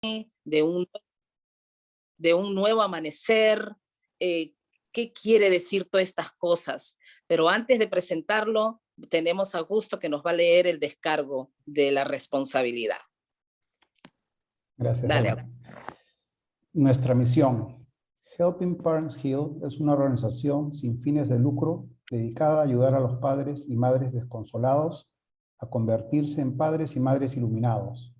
de un nuevo amanecer, qué quiere decir todas estas cosas. Pero antes de presentarlo, tenemos a Augusto que nos va a leer el descargo de la responsabilidad. Gracias. Dale. Nuestra misión. Helping Parents Heal es una organización sin fines de lucro dedicada a ayudar a los padres y madres desconsolados a convertirse en padres y madres iluminados,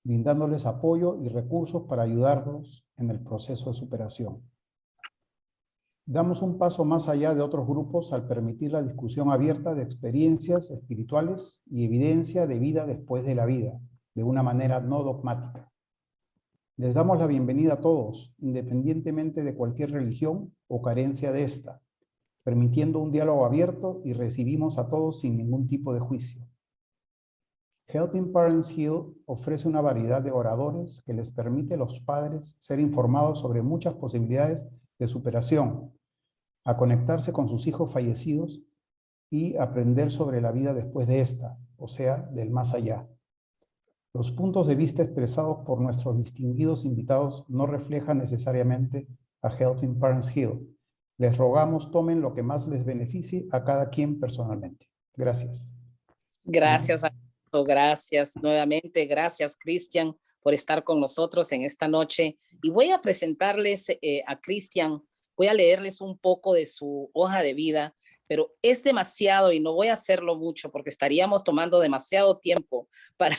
brindándoles apoyo y recursos para ayudarlos en el proceso de superación. Damos un paso más allá de otros grupos al permitir la discusión abierta de experiencias espirituales y evidencia de vida después de la vida, de una manera no dogmática. Les damos la bienvenida a todos, independientemente de cualquier religión o carencia de esta, permitiendo un diálogo abierto y recibimos a todos sin ningún tipo de juicio. Helping Parents Heal ofrece una variedad de oradores que les permite a los padres ser informados sobre muchas posibilidades de superación, a conectarse con sus hijos fallecidos y aprender sobre la vida después de esta, o sea, del más allá. Los puntos de vista expresados por nuestros distinguidos invitados no reflejan necesariamente a Helping Parents Heal. Les rogamos tomen lo que más les beneficie a cada quien personalmente. Gracias. Gracias, Augusto. Gracias nuevamente. Gracias, Cristian, por estar con nosotros en esta noche. Y voy a presentarles a Cristian. Voy a leerles un poco de su hoja de vida, pero es demasiado y no voy a hacerlo mucho porque estaríamos tomando demasiado tiempo para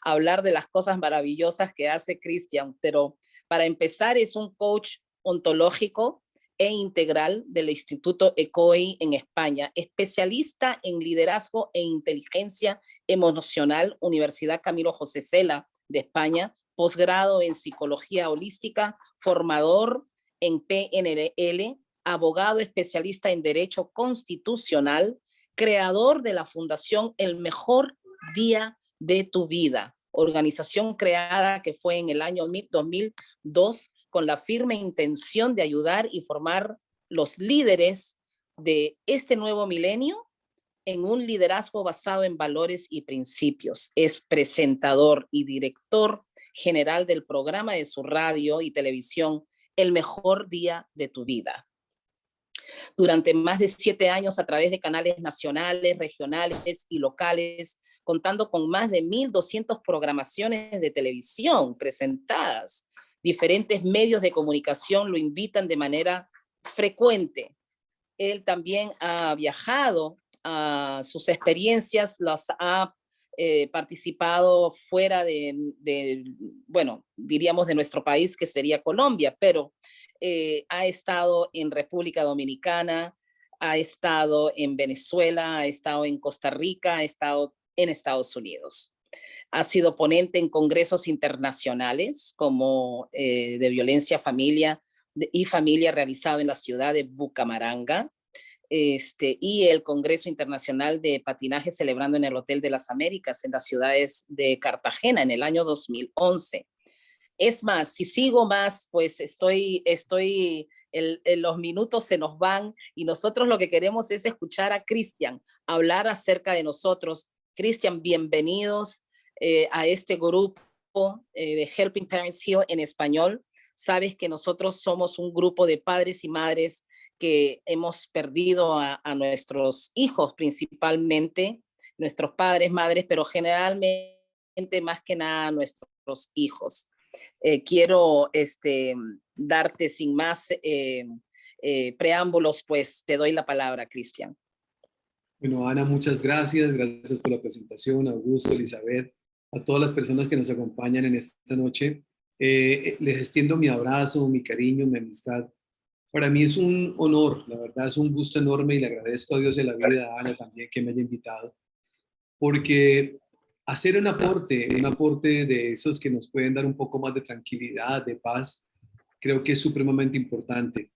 hablar de las cosas maravillosas que hace Cristian. Pero para empezar, es un coach ontológico e integral del Instituto ECOI en España, especialista en liderazgo e inteligencia emocional, Universidad Camilo José Cela de España, posgrado en psicología holística, formador en PNL, abogado especialista en derecho constitucional, creador de la Fundación El Mejor Día de tu Vida, organización creada que fue en el año 2002 con la firme intención de ayudar y formar los líderes de este nuevo milenio en un liderazgo basado en valores y principios. Es presentador y director general del programa de su radio y televisión El Mejor Día de tu Vida. Durante más de 7 años a través de canales nacionales, regionales y locales, contando con más de 1,200 programaciones de televisión presentadas. Diferentes medios de comunicación lo invitan de manera frecuente. Él también ha viajado a sus experiencias, las ha participado fuera bueno, diríamos de nuestro país, que sería Colombia, pero ha estado en República Dominicana, ha estado en Venezuela, ha estado en Costa Rica, ha estado en Estados Unidos. Ha sido ponente en congresos internacionales como de violencia y familia realizado en la ciudad de Bucaramanga, y el Congreso Internacional de Patinaje celebrando en el Hotel de las Américas en las ciudades de Cartagena en el año 2011. Es más, si sigo más, pues los minutos se nos van y nosotros lo que queremos es escuchar a Cristian hablar acerca de nosotros. Cristian, bienvenidos a este grupo de Helping Parents Heal en español. Sabes que nosotros somos un grupo de padres y madres que hemos perdido a nuestros hijos, principalmente nuestros padres, madres, pero generalmente más que nada a nuestros hijos. Quiero darte sin más preámbulos, pues te doy la palabra, Cristian. Bueno, Ana, muchas gracias. Gracias por la presentación, Augusto, Elizabeth, a todas las personas que nos acompañan en esta noche. Les extiendo mi abrazo, mi cariño, mi amistad. Para mí es un honor, la verdad es un gusto enorme y le agradezco a Dios de la vida, a Ana también, que me haya invitado, porque hacer un aporte de esos que nos pueden dar un poco más de tranquilidad, de paz, creo que es supremamente importante.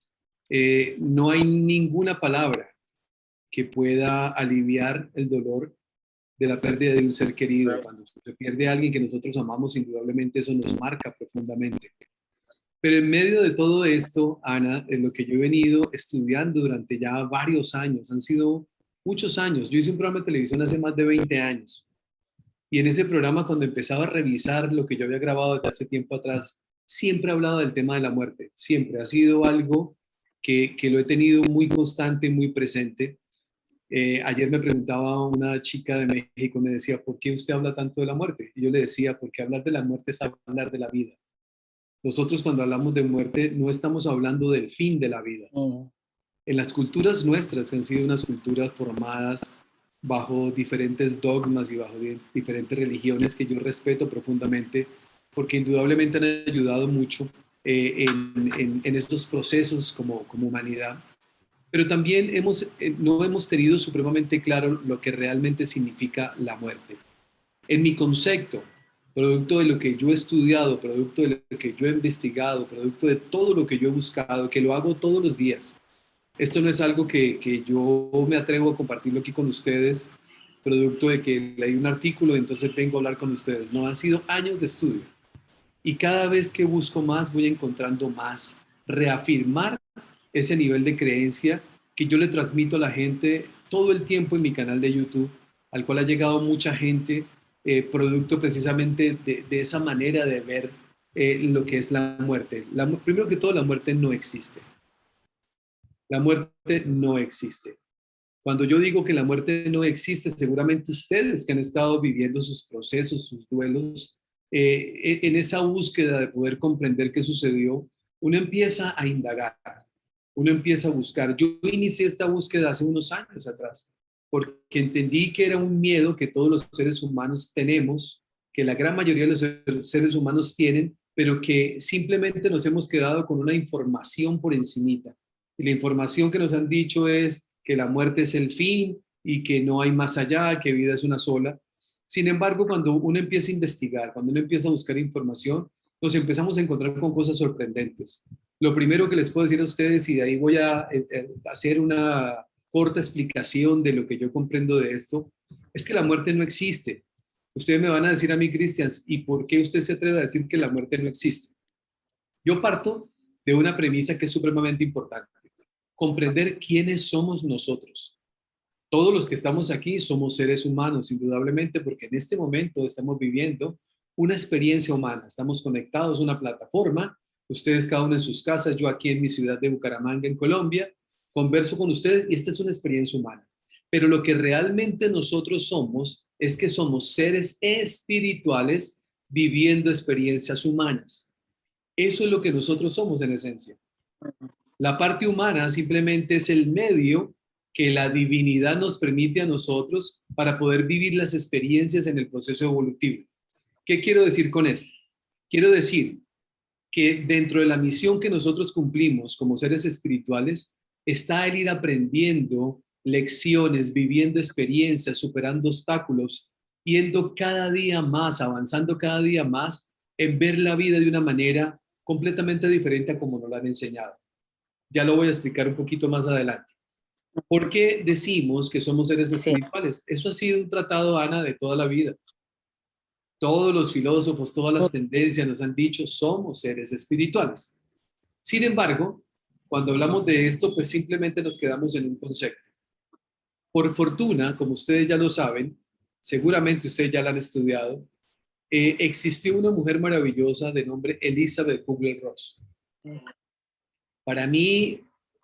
No hay ninguna palabra que pueda aliviar el dolor de la pérdida de un ser querido. Cuando se pierde a alguien que nosotros amamos, indudablemente eso nos marca profundamente. Pero en medio de todo esto, Ana, en lo que yo he venido estudiando durante ya varios años, han sido muchos años. Yo hice un programa de televisión hace más de 20 años Y en ese programa, cuando empezaba a revisar lo que yo había grabado desde hace tiempo atrás, siempre he hablado del tema de la muerte. Siempre ha sido algo que lo he tenido muy constante, muy presente. Ayer me preguntaba una chica de México, me decía, ¿por qué usted habla tanto de la muerte? Y yo le decía, porque hablar de la muerte es hablar de la vida. Nosotros cuando hablamos de muerte no estamos hablando del fin de la vida. En las culturas nuestras, que han sido unas culturas formadas bajo diferentes dogmas y bajo diferentes religiones que yo respeto profundamente, porque indudablemente han ayudado mucho en estos procesos como humanidad. Pero también no hemos tenido supremamente claro lo que realmente significa la muerte. En mi concepto, producto de lo que yo he estudiado, producto de lo que yo he investigado, producto de todo lo que yo he buscado, que lo hago todos los días. Esto no es algo que yo me atrevo a compartirlo aquí con ustedes, producto de que leí un artículo y entonces vengo a hablar con ustedes. No, han sido años de estudio. Y cada vez que busco más, voy encontrando más. Reafirmar ese nivel de creencia que yo le transmito a la gente todo el tiempo en mi canal de YouTube, al cual ha llegado mucha gente, producto precisamente de esa manera de ver lo que es la muerte. Primero que todo, la muerte no existe. La muerte no existe. Cuando yo digo que la muerte no existe, seguramente ustedes que han estado viviendo sus procesos, sus duelos, en esa búsqueda de poder comprender qué sucedió, uno empieza a indagar, uno empieza a buscar. Yo inicié esta búsqueda hace unos años atrás, porque entendí que era un miedo que todos los seres humanos tenemos, que la gran mayoría de los seres humanos tienen, pero que simplemente nos hemos quedado con una información por encimita. Y la información que nos han dicho es que la muerte es el fin y que no hay más allá, que vida es una sola. Sin embargo, cuando uno empieza a investigar, cuando uno empieza a buscar información, nos empezamos a encontrar con cosas sorprendentes. Lo primero que les puedo decir a ustedes, y de ahí voy a hacer una corta explicación de lo que yo comprendo de esto, es que la muerte no existe. Ustedes me van a decir a mí, Cristian, ¿y por qué usted se atreve a decir que la muerte no existe? Yo parto de una premisa que es supremamente importante. Comprender quiénes somos nosotros. Todos los que estamos aquí somos seres humanos, indudablemente, porque en este momento estamos viviendo una experiencia humana. Estamos conectados a una plataforma, ustedes cada uno en sus casas, yo aquí en mi ciudad de Bucaramanga, en Colombia, converso con ustedes y esta es una experiencia humana. Pero lo que realmente nosotros somos es que somos seres espirituales viviendo experiencias humanas. Eso es lo que nosotros somos en esencia. La parte humana simplemente es el medio que la divinidad nos permite a nosotros para poder vivir las experiencias en el proceso evolutivo. ¿Qué quiero decir con esto? Quiero decir que dentro de la misión que nosotros cumplimos como seres espirituales está el ir aprendiendo lecciones, viviendo experiencias, superando obstáculos, yendo cada día más, avanzando cada día más en ver la vida de una manera completamente diferente a como nos la han enseñado. Ya lo voy a explicar un poquito más adelante. ¿Por qué decimos que somos seres espirituales? Eso ha sido un tratado, Ana, de toda la vida. Todos los filósofos, todas las tendencias nos han dicho, somos seres espirituales. Sin embargo, cuando hablamos de esto, pues simplemente nos quedamos en un concepto. Por fortuna, como ustedes ya lo saben, seguramente ustedes ya la han estudiado, existió una mujer maravillosa de nombre Elizabeth Kubler-Ross. Para mí,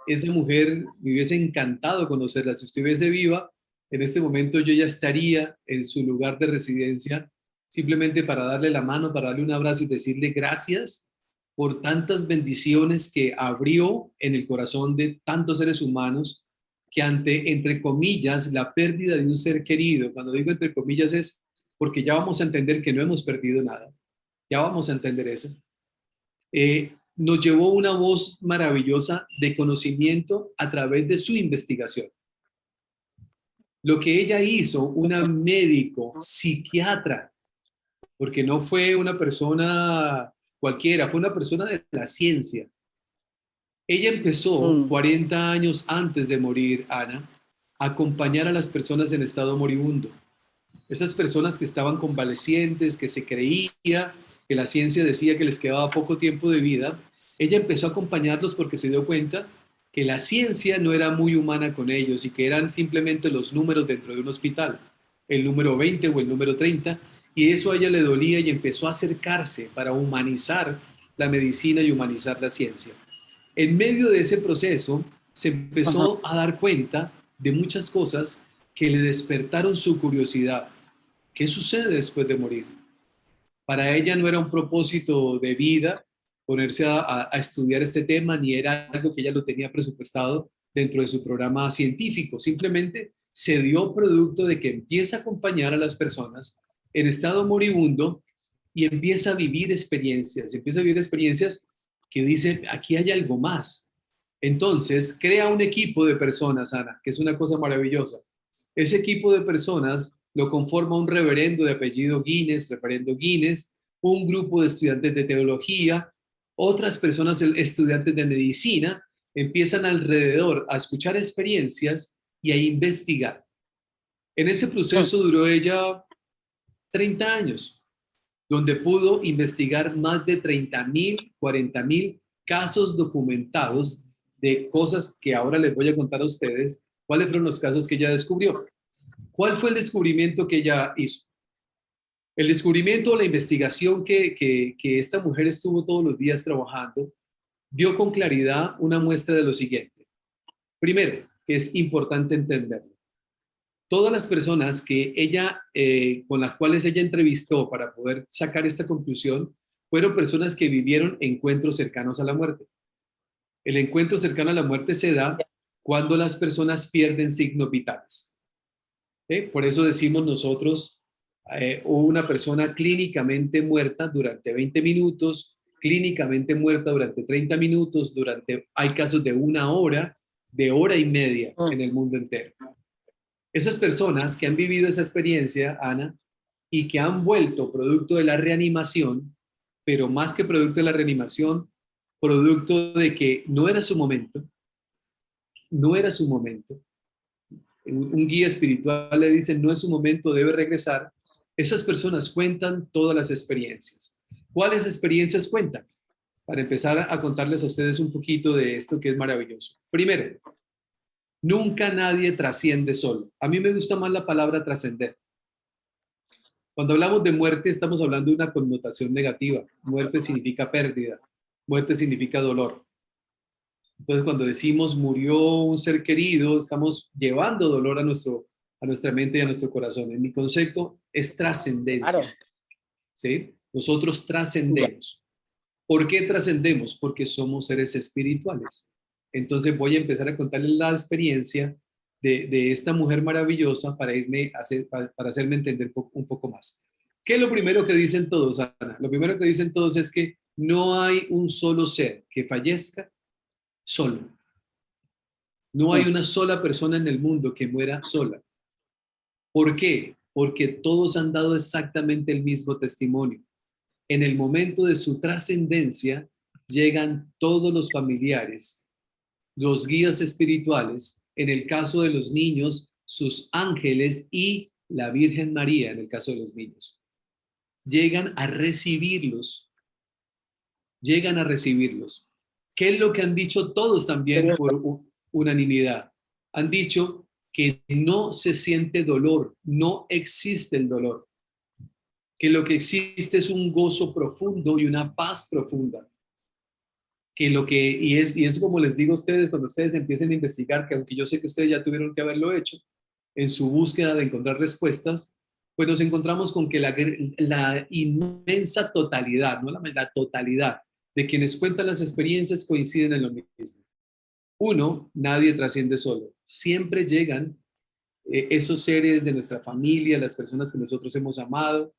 esa mujer me hubiese encantado conocerla. Si estuviese viva, en este momento yo ya estaría en su lugar de residencia, simplemente para darle la mano, para darle un abrazo y decirle gracias por tantas bendiciones que abrió en el corazón de tantos seres humanos que ante, entre comillas, la pérdida de un ser querido, cuando digo entre comillas es porque ya vamos a entender que no hemos perdido nada, ya vamos a entender eso. Nos llevó una voz maravillosa de conocimiento a través de su investigación. Lo que ella hizo, una médico, psiquiatra, porque no fue una persona cualquiera, fue una persona de la ciencia. Ella empezó 40 años antes de morir, Ana, a acompañar a las personas en estado moribundo. Esas personas que estaban convalecientes, que se creía que la ciencia decía que les quedaba poco tiempo de vida, ella empezó a acompañarlos porque se dio cuenta que la ciencia no era muy humana con ellos y que eran simplemente los números dentro de un hospital, el número 20 o el número 30, Y eso a ella le dolía y empezó a acercarse para humanizar la medicina y humanizar la ciencia. En medio de ese proceso se Ajá. empezó a dar cuenta de muchas cosas que le despertaron su curiosidad. ¿Qué sucede después de morir? Para ella no era un propósito de vida ponerse a estudiar este tema, ni era algo que ella lo tenía presupuestado dentro de su programa científico. Simplemente se dio producto de que empieza a acompañar a las personas en estado moribundo y empieza a vivir experiencias que dicen, aquí hay algo más. Entonces, crea un equipo de personas, Ana, que es una cosa maravillosa. Ese equipo de personas lo conforma un reverendo de apellido Guinness, reverendo Guinness, un grupo de estudiantes de teología, otras personas estudiantes de medicina, empiezan alrededor a escuchar experiencias y a investigar. En ese proceso duró ella 30 años, donde pudo investigar más de 30,000, 40,000 casos documentados de cosas que ahora les voy a contar a ustedes, cuáles fueron los casos que ella descubrió. ¿Cuál fue el descubrimiento que ella hizo? El descubrimiento o la investigación que esta mujer estuvo todos los días trabajando dio con claridad una muestra de lo siguiente. Primero, que es importante entenderlo. Todas las personas que ella, con las cuales ella entrevistó para poder sacar esta conclusión, fueron personas que vivieron encuentros cercanos a la muerte. El encuentro cercano a la muerte se da cuando las personas pierden signos vitales. Por eso decimos nosotros, una persona clínicamente muerta durante 20 minutos, clínicamente muerta durante 30 minutos, hay casos de 1 hora, de hora y media en el mundo entero. Esas personas que han vivido esa experiencia, Ana, y que han vuelto producto de la reanimación, pero más que producto de la reanimación, producto de que no era su momento, no era su momento. Un guía espiritual le dice, no es su momento, debe regresar. Esas personas cuentan todas las experiencias. ¿Cuáles experiencias cuentan? Para empezar a contarles a ustedes un poquito de esto que es maravilloso. Primero, nunca nadie trasciende solo. A mí me gusta más la palabra trascender. Cuando hablamos de muerte, estamos hablando de una connotación negativa. Muerte significa pérdida. Muerte significa dolor. Entonces, cuando decimos murió un ser querido, estamos llevando dolor a nuestra mente y a nuestro corazón. En mi concepto es trascendencia. Claro. ¿Sí? Nosotros trascendemos. ¿Por qué trascendemos? Porque somos seres espirituales. Entonces voy a empezar a contarles la experiencia de esta mujer maravillosa para hacerme entender un poco más. ¿Qué es lo primero que dicen todos, Ana? Lo primero que dicen todos es que no hay un solo ser que fallezca solo. No hay una sola persona en el mundo que muera sola. ¿Por qué? Porque todos han dado exactamente el mismo testimonio. En el momento de su trascendencia, llegan todos los familiares, los guías espirituales, en el caso de los niños, sus ángeles y la Virgen María, en el caso de los niños. Llegan a recibirlos. Llegan a recibirlos. ¿Qué es lo que han dicho todos también por unanimidad? Han dicho que no se siente dolor, no existe el dolor. Que lo que existe es un gozo profundo y una paz profunda. Y es como les digo a ustedes, cuando ustedes empiecen a investigar, que aunque yo sé que ustedes ya tuvieron que haberlo hecho, en su búsqueda de encontrar respuestas, pues nos encontramos con que la inmensa totalidad, no la totalidad de quienes cuentan las experiencias coinciden en lo mismo. Uno, nadie trasciende solo. Siempre llegan esos seres de nuestra familia, las personas que nosotros hemos amado,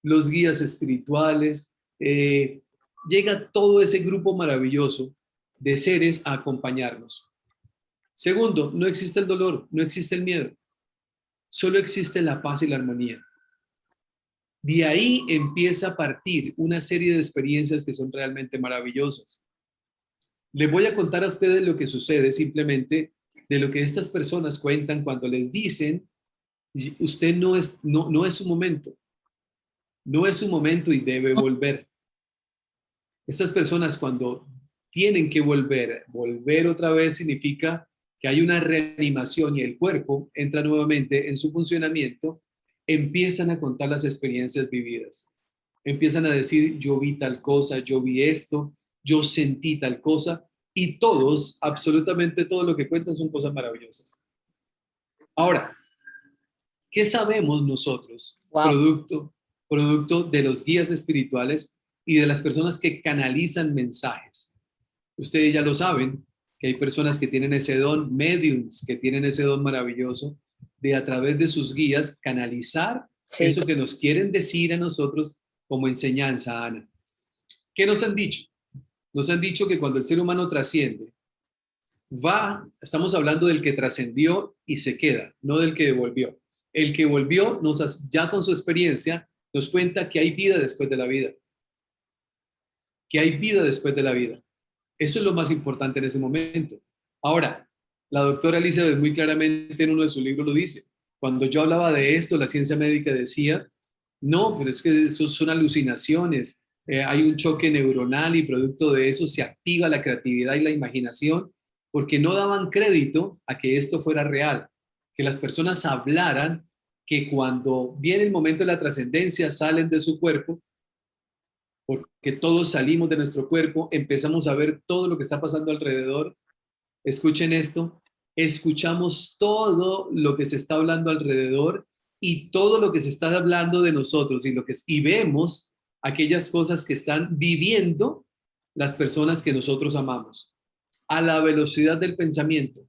los guías espirituales, llega todo ese grupo maravilloso de seres a acompañarnos. Segundo, no existe el dolor, no existe el miedo, solo existe la paz y la armonía. De ahí empieza a partir una serie de experiencias que son realmente maravillosas. Les voy a contar a ustedes lo que sucede simplemente de lo que estas personas cuentan cuando les dicen, usted no es su momento. No es su momento y debe volver. Estas personas cuando tienen que volver otra vez significa que hay una reanimación y el cuerpo entra nuevamente en su funcionamiento empiezan a contar las experiencias vividas. Empiezan a decir, yo vi tal cosa, yo vi esto, yo sentí tal cosa, y todos, absolutamente todo lo que cuentan son cosas maravillosas. Ahora, ¿qué sabemos nosotros, Wow. producto de los guías espirituales y de las personas que canalizan mensajes? Ustedes ya lo saben, que hay personas que tienen ese don, mediums que tienen ese don maravilloso de a través de sus guías canalizar Sí, eso que nos quieren decir a nosotros como enseñanza, Ana. ¿Qué nos han dicho? Nos han dicho que cuando el ser humano trasciende, estamos hablando del que trascendió y se queda, no del que volvió. El que volvió, ya con su experiencia, nos cuenta que hay vida después de la vida. Que hay vida después de la vida. Eso es lo más importante en ese momento. Ahora, la doctora Elizabeth muy claramente en uno de sus libros lo dice. Cuando yo hablaba de esto, la ciencia médica decía, no, pero es que eso son alucinaciones. Hay un choque neuronal y producto de eso se activa la creatividad y la imaginación, porque no daban crédito a que esto fuera real, que las personas hablaran que cuando viene el momento de la trascendencia salen de su cuerpo, porque todos salimos de nuestro cuerpo, empezamos a ver todo lo que está pasando alrededor. Escuchen esto, escuchamos todo lo que se está hablando alrededor y todo lo que se está hablando de nosotros y vemos aquellas cosas que están viviendo las personas que nosotros amamos a la velocidad del pensamiento.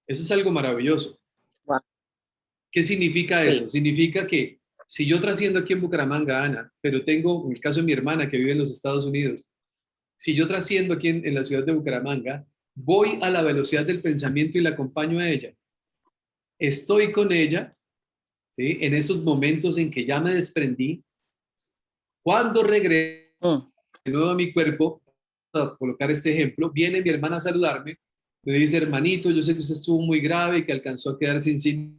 Eso es algo maravilloso. wow. ¿Qué significa eso? Sí, Significa que si yo trasciendo aquí en Bucaramanga, Ana, pero tengo, en el caso de mi hermana que vive en los Estados Unidos, si yo trasciendo aquí en la ciudad de Bucaramanga, voy a la velocidad del pensamiento y la acompaño a ella. Estoy con ella, ¿sí? En esos momentos en que ya me desprendí. Cuando regreso mm, de nuevo a mi cuerpo, a colocar este ejemplo, viene mi hermana a saludarme, me dice, hermanito, yo sé que usted estuvo muy grave y que alcanzó a quedar sin signos.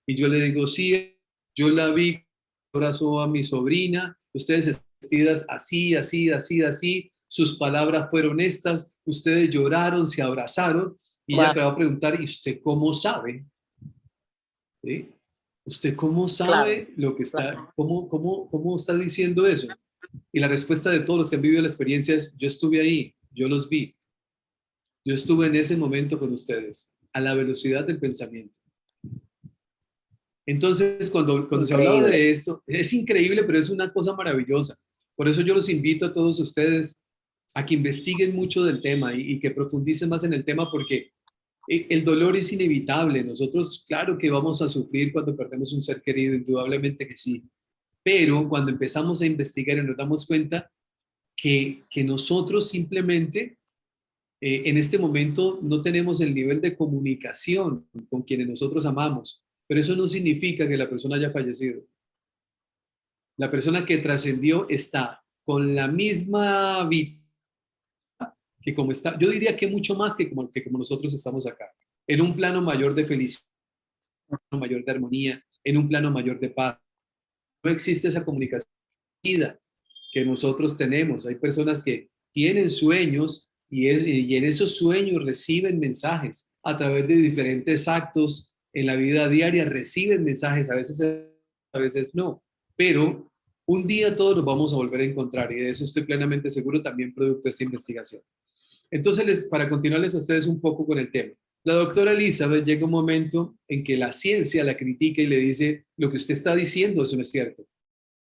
Y yo le digo, sí, yo la vi, abrazó a mi sobrina, ustedes vestidas así, así, así, así, sus palabras fueron estas, ustedes lloraron, se abrazaron, y ella wow, me va a preguntar, ¿y usted cómo sabe? ¿Sí? ¿Usted cómo claro, sabe lo que claro. está, cómo está diciendo eso? Y la respuesta de todos los que han vivido la experiencia es, yo estuve ahí, yo los vi, yo estuve en ese momento con ustedes, a la velocidad del pensamiento. Entonces, cuando se hablaba Increíble. de esto, es increíble, pero es una cosa maravillosa. Por eso yo los invito a todos ustedes a que investiguen mucho del tema y que profundicen más en el tema porque el dolor es inevitable. Nosotros, claro que vamos a sufrir cuando perdemos un ser querido, indudablemente que sí. Pero cuando empezamos a investigar y nos damos cuenta que nosotros simplemente en este momento no tenemos el nivel de comunicación con quienes nosotros amamos, pero eso no significa que la persona haya fallecido. La persona que trascendió está con la misma vida que como está, yo diría que mucho más que como nosotros estamos acá, en un plano mayor de felicidad, mayor de armonía, en un plano mayor de paz. No existe esa comunicación que nosotros tenemos. Hay personas que tienen sueños y en esos sueños reciben mensajes a través de diferentes actos en la vida diaria, reciben mensajes, a veces no, pero un día todos nos vamos a volver a encontrar y de eso estoy plenamente seguro también producto de esta investigación. Entonces, para continuarles a ustedes un poco con el tema. La doctora Elizabeth llega un momento en que la ciencia la critica y le dice, lo que usted está diciendo, eso no es cierto,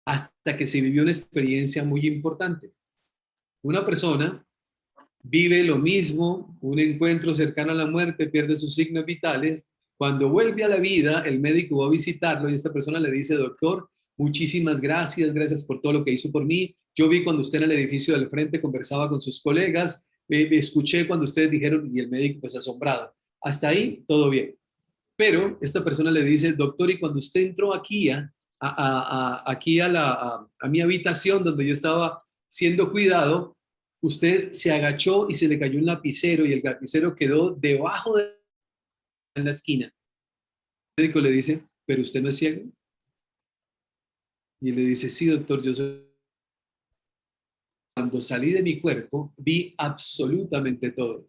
hasta que se vivió una experiencia muy importante. Una persona vive lo mismo, un encuentro cercano a la muerte, pierde sus signos vitales. Cuando vuelve a la vida, el médico va a visitarlo y esta persona le dice, doctor, muchísimas gracias, gracias por todo lo que hizo por mí. Yo vi cuando usted en el edificio del frente conversaba con sus colegas, escuché cuando ustedes dijeron y el médico pues asombrado. Hasta ahí, todo bien. Pero esta persona le dice, doctor, y cuando usted entró aquí aquí a mi habitación donde yo estaba siendo cuidado, usted se agachó y se le cayó un lapicero y el lapicero quedó debajo de la esquina. El médico le dice, pero usted no es ciego. Y él le dice, sí, doctor, yo soy. Cuando salí de mi cuerpo, vi absolutamente todo.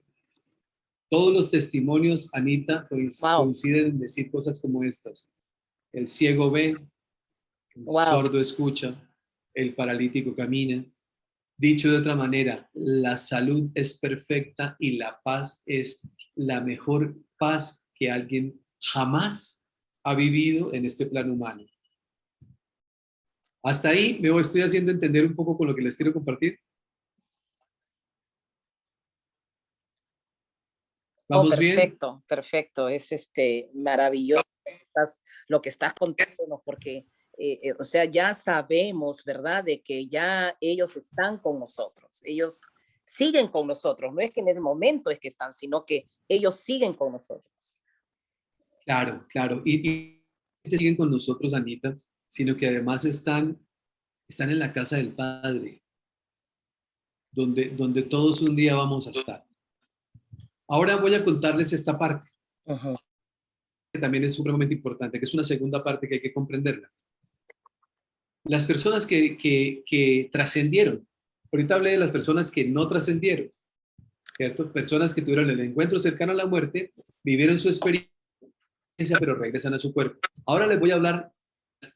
Todos los testimonios, Anita, Wow. coinciden en decir cosas como estas. el ciego ve, el Wow. sordo escucha, el paralítico camina. Dicho de otra manera, la salud es perfecta y la paz es la mejor paz que alguien jamás ha vivido en este plano humano. Hasta ahí me estoy haciendo entender un poco con lo que les quiero compartir. ¿Vamos bien? Perfecto, perfecto. Es maravilloso lo que estás contándonos, porque, o sea, ya sabemos, ¿verdad?, de que ya ellos están con nosotros. Ellos siguen con nosotros. No es que en el momento es que están, sino que ellos siguen con nosotros. Claro, claro. Y siguen con nosotros, Anita, sino que además están en la casa del Padre, donde todos un día vamos a estar. Ahora voy a contarles esta parte, que también es supremamente importante, que es una segunda parte que hay que comprenderla. Las personas que trascendieron, ahorita hablé de las personas que no trascendieron, ¿cierto? Personas que tuvieron el encuentro cercano a la muerte, vivieron su experiencia, pero regresan a su cuerpo. Ahora les voy a hablar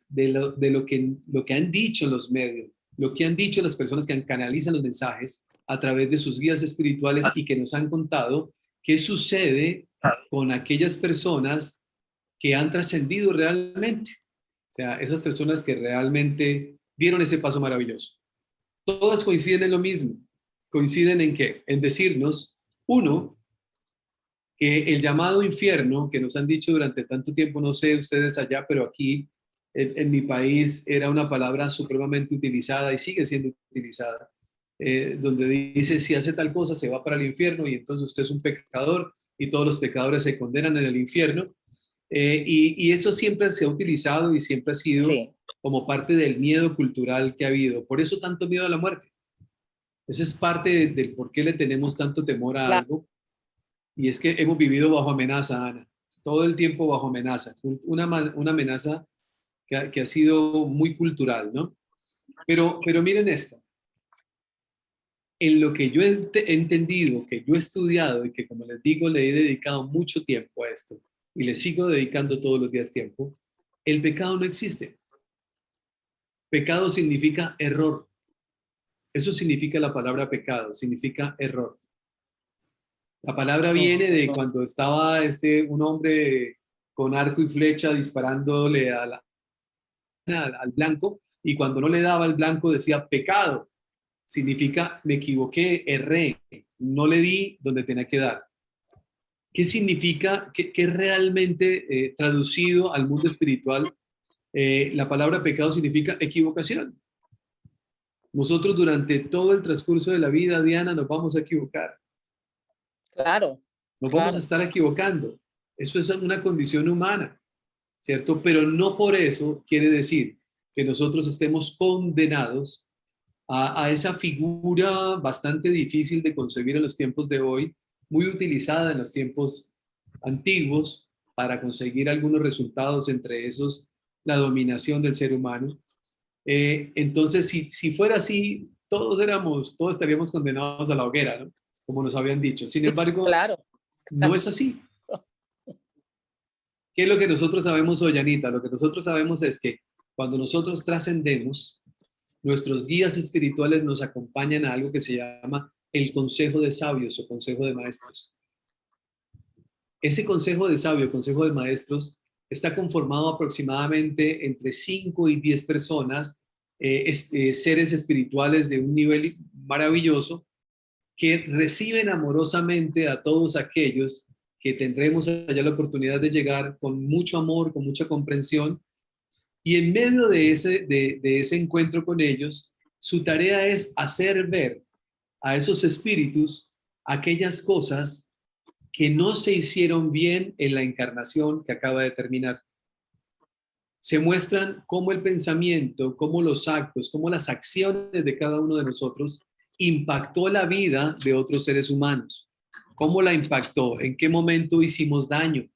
de lo que han dicho los medios, lo que han dicho las personas que canalizan los mensajes a través de sus guías espirituales y que nos han contado qué sucede con aquellas personas que han trascendido realmente. O sea, esas personas que realmente dieron ese paso maravilloso. Todas coinciden en lo mismo. Coinciden en qué? En decirnos, uno, que el llamado infierno que nos han dicho durante tanto tiempo, no sé ustedes allá, pero aquí en mi país era una palabra supremamente utilizada y sigue siendo utilizada, donde dice si hace tal cosa se va para el infierno y entonces usted es un pecador y todos los pecadores se condenan en el infierno. Y eso siempre se ha utilizado y siempre ha sido Sí. como parte del miedo cultural que ha habido. Por eso tanto miedo a la muerte. Esa es parte del por qué le tenemos tanto temor a algo. Y es que hemos vivido bajo amenaza, Ana. Todo el tiempo bajo amenaza. Una amenaza que ha sido muy cultural, ¿no? Pero miren esto. En lo que yo he entendido, que yo he estudiado y que, como les digo, le he dedicado mucho tiempo a esto y le sigo dedicando todos los días tiempo, el pecado no existe. Pecado significa error. Eso significa la palabra pecado, significa error. La palabra viene de cuando estaba un hombre con arco y flecha disparándole al blanco y cuando no le daba el blanco decía pecado. Significa me equivoqué, erré, no le di donde tenía que dar. ¿Qué significa? ¿Qué realmente traducido al mundo espiritual? La palabra pecado significa equivocación. Nosotros durante todo el transcurso de la vida, Diana, nos vamos a equivocar. Claro. Nos vamos a estar equivocando. Eso es una condición humana, ¿cierto? Pero no por eso quiere decir que nosotros estemos condenados a esa figura bastante difícil de concebir en los tiempos de hoy, muy utilizada en los tiempos antiguos para conseguir algunos resultados, entre esos la dominación del ser humano. Entonces, si fuera así, todos estaríamos condenados a la hoguera, ¿no? Como nos habían dicho. Sin embargo, Claro. no es así. ¿Qué es lo que nosotros sabemos hoy, Anita? Lo que nosotros sabemos es que cuando nosotros trascendemos, nuestros guías espirituales nos acompañan a algo que se llama el consejo de sabios o consejo de maestros. Ese consejo de sabios, consejo de maestros, está conformado aproximadamente entre 5 y 10 personas, seres espirituales de un nivel maravilloso, que reciben amorosamente a todos aquellos que tendremos allá la oportunidad de llegar con mucho amor, con mucha comprensión. Y en medio de ese encuentro con ellos, su tarea es hacer ver a esos espíritus aquellas cosas que no se hicieron bien en la encarnación que acaba de terminar. Se muestran cómo el pensamiento, cómo los actos, cómo las acciones de cada uno de nosotros impactó la vida de otros seres humanos. ¿Cómo la impactó? ¿En qué momento hicimos daño?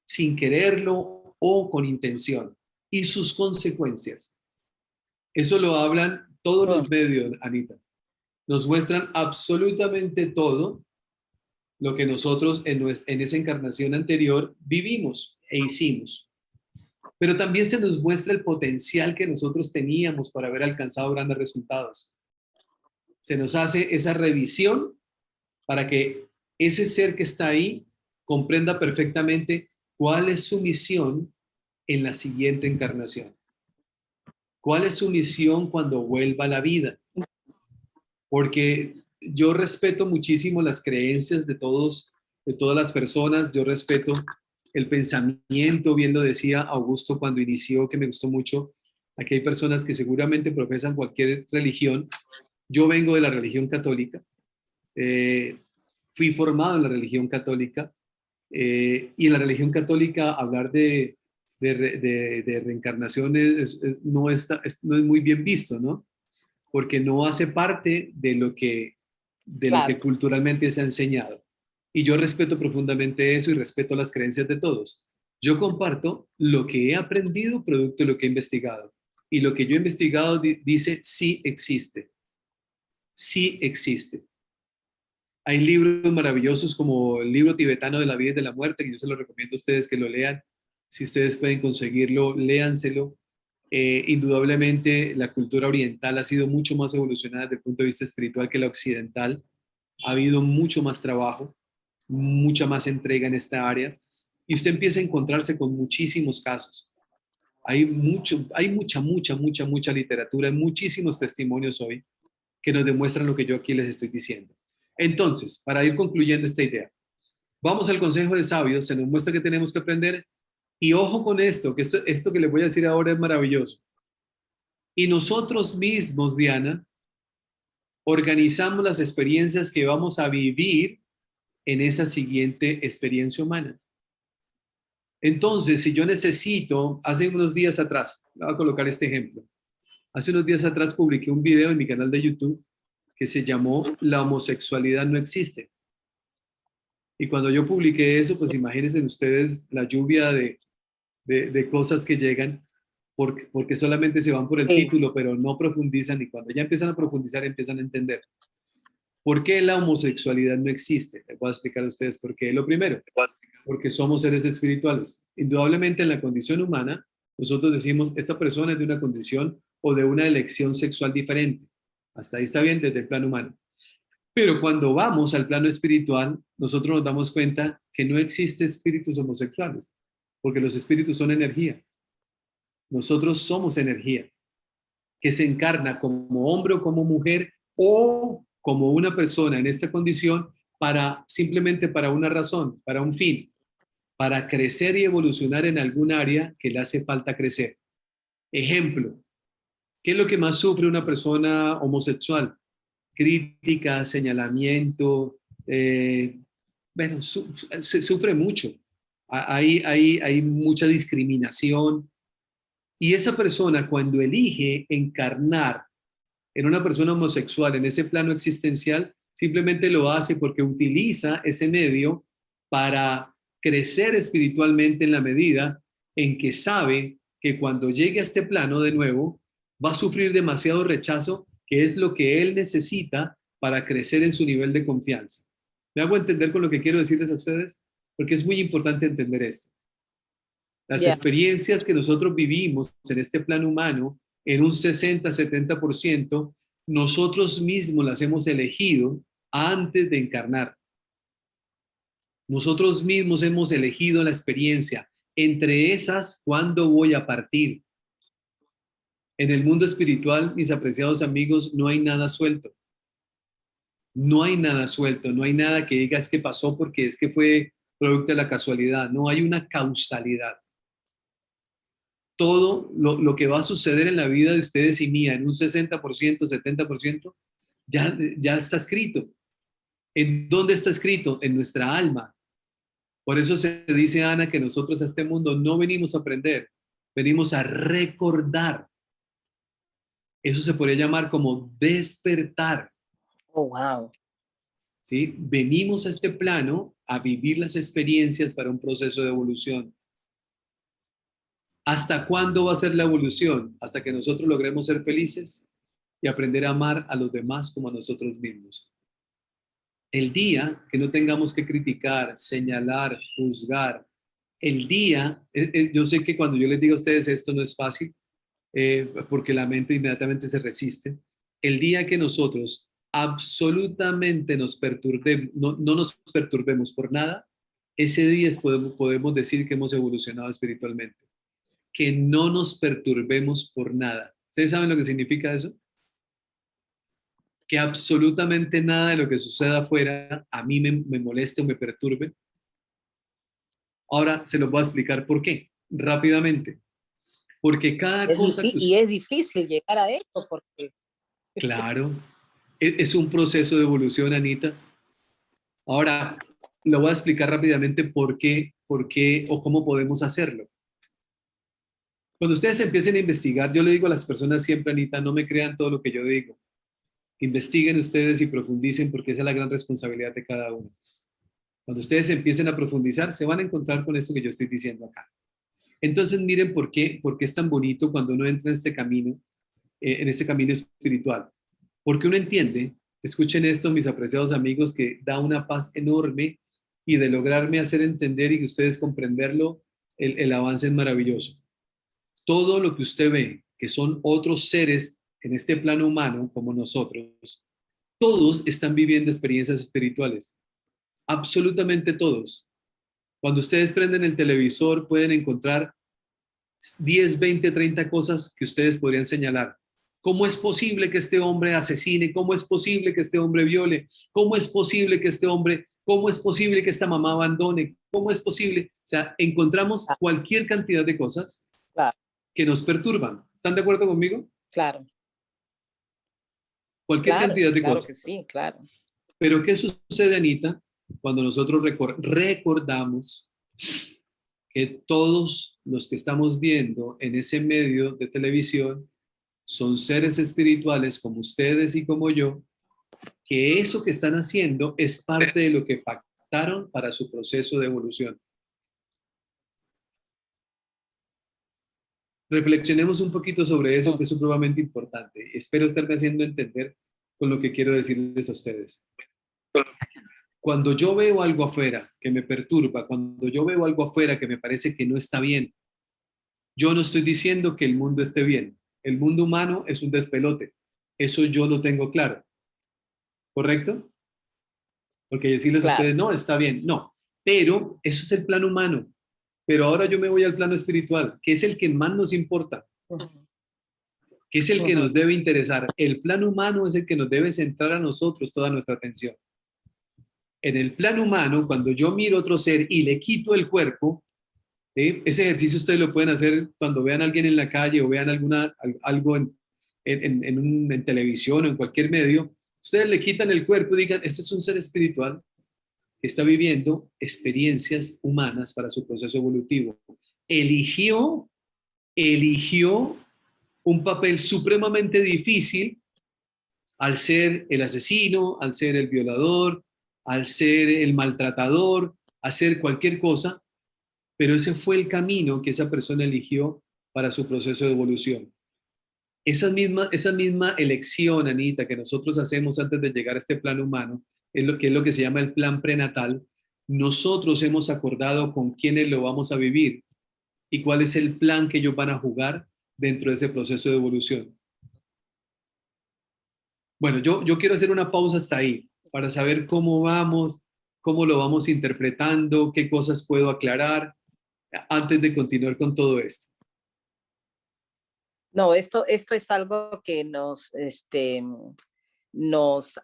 Sin quererlo o con intención. Y sus consecuencias. Eso lo hablan todos los medios, Anita. Nos muestran absolutamente todo lo que nosotros en esa encarnación anterior vivimos e hicimos. pero también se nos muestra el potencial que nosotros teníamos para haber alcanzado grandes resultados. Se nos hace esa revisión para que ese ser que está ahí comprenda perfectamente cuál es su misión en la siguiente encarnación. ¿Cuál es su misión cuando vuelva a la vida? Porque yo respeto muchísimo las creencias de todas las personas. Yo respeto el pensamiento, bien lo decía Augusto cuando inició, que me gustó mucho. Aquí hay personas que seguramente profesan cualquier religión. Yo vengo de la religión católica. Fui formado en la religión católica. Y en la religión católica hablar de reencarnaciones no es muy bien visto, ¿no? Porque no hace parte de lo que Claro. culturalmente se ha enseñado. Y yo respeto profundamente eso y respeto las creencias de todos. Yo comparto lo que he aprendido producto de lo que he investigado. Y lo que yo he investigado dice sí existe. Sí existe. Hay libros maravillosos como el libro tibetano de la vida y de la muerte, que yo se lo recomiendo a ustedes que lo lean. Si ustedes pueden conseguirlo, léanselo. Indudablemente la cultura oriental ha sido mucho más evolucionada desde el punto de vista espiritual que la occidental. Ha habido mucho más trabajo, mucha más entrega en esta área y usted empieza a encontrarse con muchísimos casos. Hay mucha literatura, muchísimos testimonios hoy que nos demuestran lo que yo aquí les estoy diciendo. Entonces, para ir concluyendo esta idea, vamos al consejo de sabios, se nos muestra que tenemos que aprender y ojo con esto, que esto que les voy a decir ahora es maravilloso. Y nosotros mismos, Diana, organizamos las experiencias que vamos a vivir en esa siguiente experiencia humana. Entonces, si yo necesito, hace unos días atrás, voy a colocar este ejemplo. Hace unos días atrás publiqué un video en mi canal de YouTube que se llamó La homosexualidad no existe. Y cuando yo publiqué eso, pues imagínense ustedes la lluvia de cosas que llegan porque solamente se van por el título, pero no profundizan y cuando ya empiezan a profundizar empiezan a entender. ¿Por qué la homosexualidad no existe? Les voy a explicar a ustedes por qué. Lo primero, porque somos seres espirituales. Indudablemente en la condición humana, nosotros decimos, esta persona es de una condición o de una elección sexual diferente. Hasta ahí está bien desde el plano humano. Pero cuando vamos al plano espiritual, nosotros nos damos cuenta que no existe espíritus homosexuales, porque los espíritus son energía. Nosotros somos energía, que se encarna como hombre o como mujer o como una persona en esta condición simplemente para una razón, para un fin, para crecer y evolucionar en algún área que le hace falta crecer. Ejemplo, ¿qué es lo que más sufre una persona homosexual? Crítica, señalamiento, bueno, se sufre mucho. Hay mucha discriminación. Y esa persona cuando elige encarnar en una persona homosexual en ese plano existencial, simplemente lo hace porque utiliza ese medio para crecer espiritualmente en la medida en que sabe que cuando llegue a este plano de nuevo, va a sufrir demasiado rechazo, que es lo que él necesita para crecer en su nivel de confianza. ¿Me hago entender con lo que quiero decirles a ustedes? Porque es muy importante entender esto. Las experiencias que nosotros vivimos en este plano humano, en un 60-70%, nosotros mismos las hemos elegido antes de encarnar. Nosotros mismos hemos elegido la experiencia. Entre esas, ¿cuándo voy a partir? En el mundo espiritual, mis apreciados amigos, no hay nada suelto. No hay nada suelto, no hay nada que digas que pasó porque es que fue producto de la casualidad. No hay una causalidad. Todo lo que va a suceder en la vida de ustedes y mía, en un 60%, 70%, ya está escrito. ¿En dónde está escrito? En nuestra alma. Por eso se dice, Ana, que nosotros a este mundo no venimos a aprender, venimos a recordar. Eso se podría llamar como despertar. Oh, wow. ¿Sí? Venimos a este plano a vivir las experiencias para un proceso de evolución. ¿Hasta cuándo va a ser la evolución? Hasta que nosotros logremos ser felices y aprender a amar a los demás como a nosotros mismos. El día que no tengamos que criticar, señalar, juzgar El día, yo sé que cuando yo les digo a ustedes esto no es fácil, porque la mente inmediatamente se resiste. El día que nosotros absolutamente nos perturbemos, no nos perturbemos por nada, ese día podemos decir que hemos evolucionado espiritualmente. Que no nos perturbemos por nada. ¿Ustedes saben lo que significa eso? Que absolutamente nada de lo que suceda afuera a mí me moleste o me perturbe. Ahora se los voy a explicar por qué, rápidamente. Porque cada cosa que Y usted... es difícil llegar a esto porque Claro, es un proceso de evolución, Anita. Ahora, lo voy a explicar rápidamente por qué o cómo podemos hacerlo. Cuando ustedes empiecen a investigar, yo le digo a las personas siempre, Anita, no me crean todo lo que yo digo. Investiguen ustedes y profundicen porque esa es la gran responsabilidad de cada uno. Cuando ustedes empiecen a profundizar, se van a encontrar con esto que yo estoy diciendo acá. Entonces, miren por qué es tan bonito cuando uno entra en este camino espiritual. Porque uno entiende, escuchen esto, mis apreciados amigos, que da una paz enorme y de lograrme hacer entender y que ustedes comprenderlo, el avance es maravilloso. Todo lo que usted ve, que son otros seres en este plano humano como nosotros, todos están viviendo experiencias espirituales. Absolutamente todos. Cuando ustedes prenden el televisor pueden encontrar 10, 20, 30 cosas que ustedes podrían señalar. ¿Cómo es posible que este hombre asesine? ¿Cómo es posible que este hombre viole? ¿Cómo es posible que este hombre, cómo es posible que esta mamá abandone? ¿Cómo es posible? O sea, encontramos cualquier cantidad de cosas claro, que nos perturban. ¿Están de acuerdo conmigo? claro, Cualquier claro, cantidad de claro que cosas. sí, claro. Pero ¿qué sucede, Anita, cuando nosotros recordamos que todos los que estamos viendo en ese medio de televisión son seres espirituales como ustedes y como yo, que eso que están haciendo es parte de lo que pactaron para su proceso de evolución? Reflexionemos un poquito sobre eso, que es supremamente importante. Espero estarme haciendo entender con lo que quiero decirles a ustedes. Cuando yo veo algo afuera que me perturba, cuando yo veo algo afuera que me parece que no está bien, yo no estoy diciendo que el mundo esté bien. El mundo humano es un despelote. Eso yo lo tengo claro. ¿Correcto? Porque decirles a Claro. ustedes, no, está bien. No. Pero eso es el plano humano. Pero ahora yo me voy al plano espiritual, que es el que más nos importa, Ujú, que es el que nos ujú. debe interesar. El plano humano es el que nos debe centrar a nosotros toda nuestra atención. En el plano humano, cuando yo miro a otro ser y le quito el cuerpo, ¿sí? Ese ejercicio ustedes lo pueden hacer cuando vean a alguien en la calle o vean algo en televisión o en cualquier medio. Ustedes le quitan el cuerpo y digan, este es un ser espiritual que está viviendo experiencias humanas para su proceso evolutivo. Eligió, eligió un papel supremamente difícil al ser el asesino, al ser el violador, al ser el maltratador, a hacer cualquier cosa, pero ese fue el camino que esa persona eligió para su proceso de evolución. Esa misma elección, Anita, que nosotros hacemos antes de llegar a este plano humano, es lo que se llama el plan prenatal. Nosotros hemos acordado con quiénes lo vamos a vivir y cuál es el plan que ellos van a jugar dentro de ese proceso de evolución. Bueno, yo quiero hacer una pausa hasta ahí para saber cómo vamos, cómo lo vamos interpretando, qué cosas puedo aclarar antes de continuar con todo esto. No, esto es algo que nos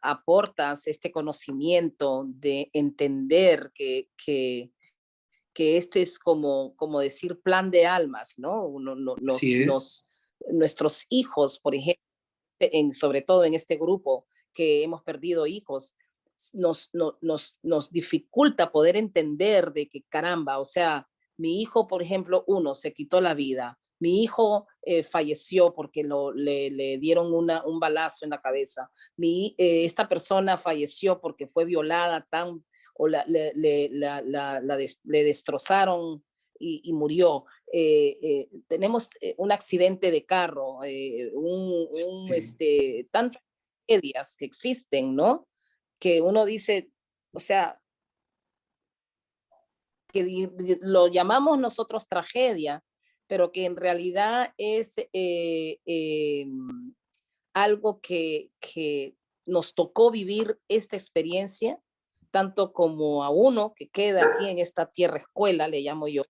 aportas este conocimiento de entender que este es como decir plan de almas, ¿no? Así es. Nuestros hijos, por ejemplo, sobre todo en este grupo que hemos perdido hijos, nos dificulta poder entender de que caramba, o sea, mi hijo, por ejemplo, uno se quitó la vida, mi hijo falleció porque le dieron un balazo en la cabeza, esta persona falleció porque fue violada o le destrozaron y murió. Tenemos un accidente de carro, Sí. tantas tragedias que existen, ¿no? Que uno dice, o sea, lo llamamos nosotros tragedia, pero que en realidad es algo que nos tocó vivir esta experiencia, tanto como a uno que queda aquí en esta tierra escuela, le llamo yo,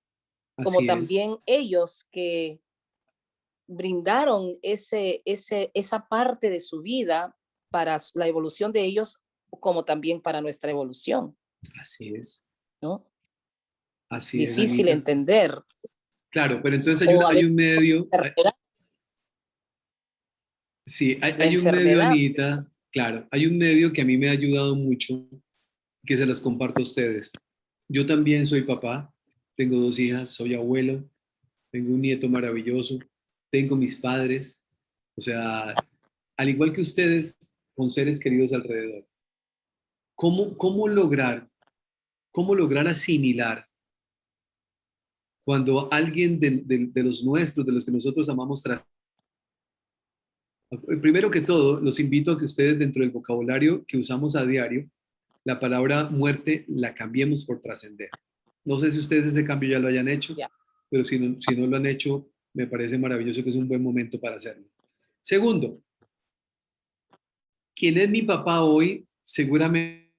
como Así es. también ellos que brindaron esa parte de su vida para la evolución de ellos, como también para nuestra evolución, Así es. ¿no? Así es, Difícil Anita. entender. Claro, pero entonces O a hay veces un medio, enfermedad, sí, la hay un medio, enfermedad. Anita, claro, hay un medio que a mí me ha ayudado mucho, que se los comparto a ustedes. Yo también soy papá, tengo 2 hijas, soy abuelo, tengo un nieto maravilloso, tengo mis padres, o sea, al igual que ustedes, con seres queridos alrededor. ¿Cómo lograr asimilar cuando alguien de los nuestros, de los que nosotros amamos, primero que todo, los invito a que ustedes dentro del vocabulario que usamos a diario, la palabra muerte la cambiemos por trascender. No sé si ustedes ese cambio ya lo hayan hecho, Ya. pero si no lo han hecho, me parece maravilloso que es un buen momento para hacerlo. Segundo, quien es mi papá hoy, seguramente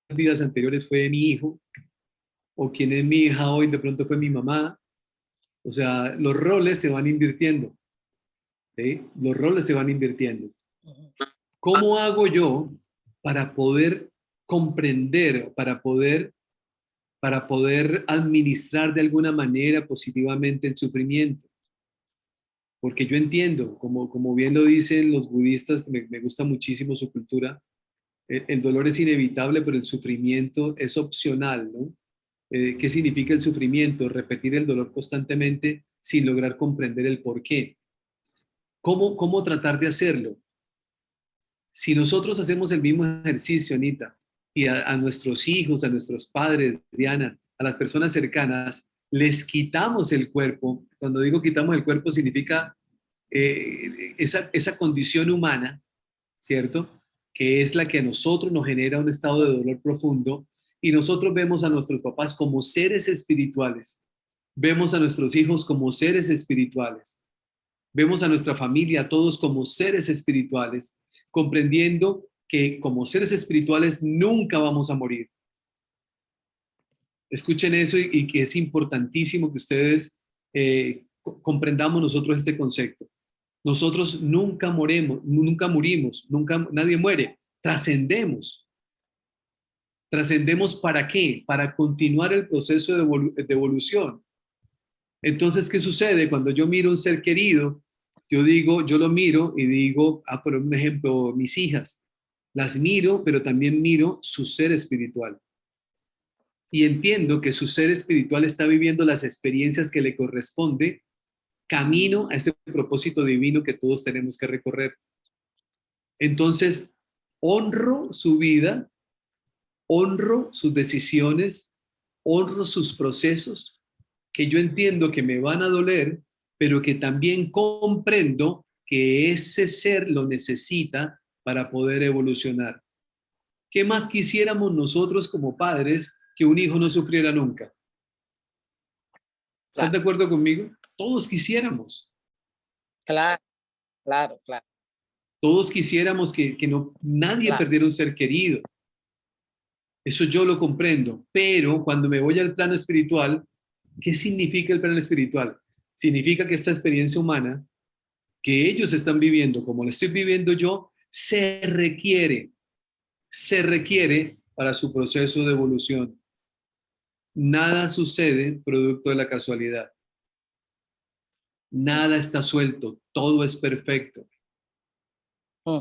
en vidas anteriores fue mi hijo, o quien es mi hija hoy, de pronto fue mi mamá. O sea, los roles se van invirtiendo, ¿sí? Los roles se van invirtiendo. ¿Cómo hago yo para poder comprender, para poder administrar de alguna manera positivamente el sufrimiento? Porque yo entiendo, como bien lo dicen los budistas, que me gusta muchísimo su cultura, el dolor es inevitable, pero el sufrimiento es opcional, ¿no? ¿Qué significa el sufrimiento? Repetir el dolor constantemente sin lograr comprender el por qué. ¿Cómo tratar de hacerlo? Si nosotros hacemos el mismo ejercicio, Anita, y a nuestros hijos, a nuestros padres, Diana, a las personas cercanas, les quitamos el cuerpo. Cuando digo quitamos el cuerpo, significa esa condición humana, ¿cierto? Que es la que a nosotros nos genera un estado de dolor profundo, y nosotros vemos a nuestros papás como seres espirituales, vemos a nuestros hijos como seres espirituales, vemos a nuestra familia, a todos como seres espirituales, comprendiendo que como seres espirituales nunca vamos a morir. Escuchen eso, y que es importantísimo que ustedes comprendamos nosotros este concepto. Nosotros nunca morimos, nunca nadie muere, trascendemos. ¿Trascendemos para qué? Para continuar el proceso de evolución. Entonces, ¿qué sucede? Cuando yo miro a un ser querido, yo lo miro y digo, por un ejemplo, mis hijas, las miro, pero también miro su ser espiritual. Y entiendo que su ser espiritual está viviendo las experiencias que le corresponde camino a ese propósito divino que todos tenemos que recorrer. Entonces, honro su vida, honro sus decisiones, honro sus procesos, que yo entiendo que me van a doler, pero que también comprendo que ese ser lo necesita para poder evolucionar. ¿Qué más quisiéramos nosotros como padres que un hijo no sufriera nunca? ¿Están de acuerdo conmigo? Todos quisiéramos. Claro, claro, claro. Todos quisiéramos que nadie Claro. perdiera un ser querido. Eso yo lo comprendo, pero cuando me voy al plano espiritual, ¿qué significa el plano espiritual? Significa que esta experiencia humana que ellos están viviendo, como la estoy viviendo yo, se requiere para su proceso de evolución. Nada sucede producto de la casualidad. Nada está suelto, todo es perfecto.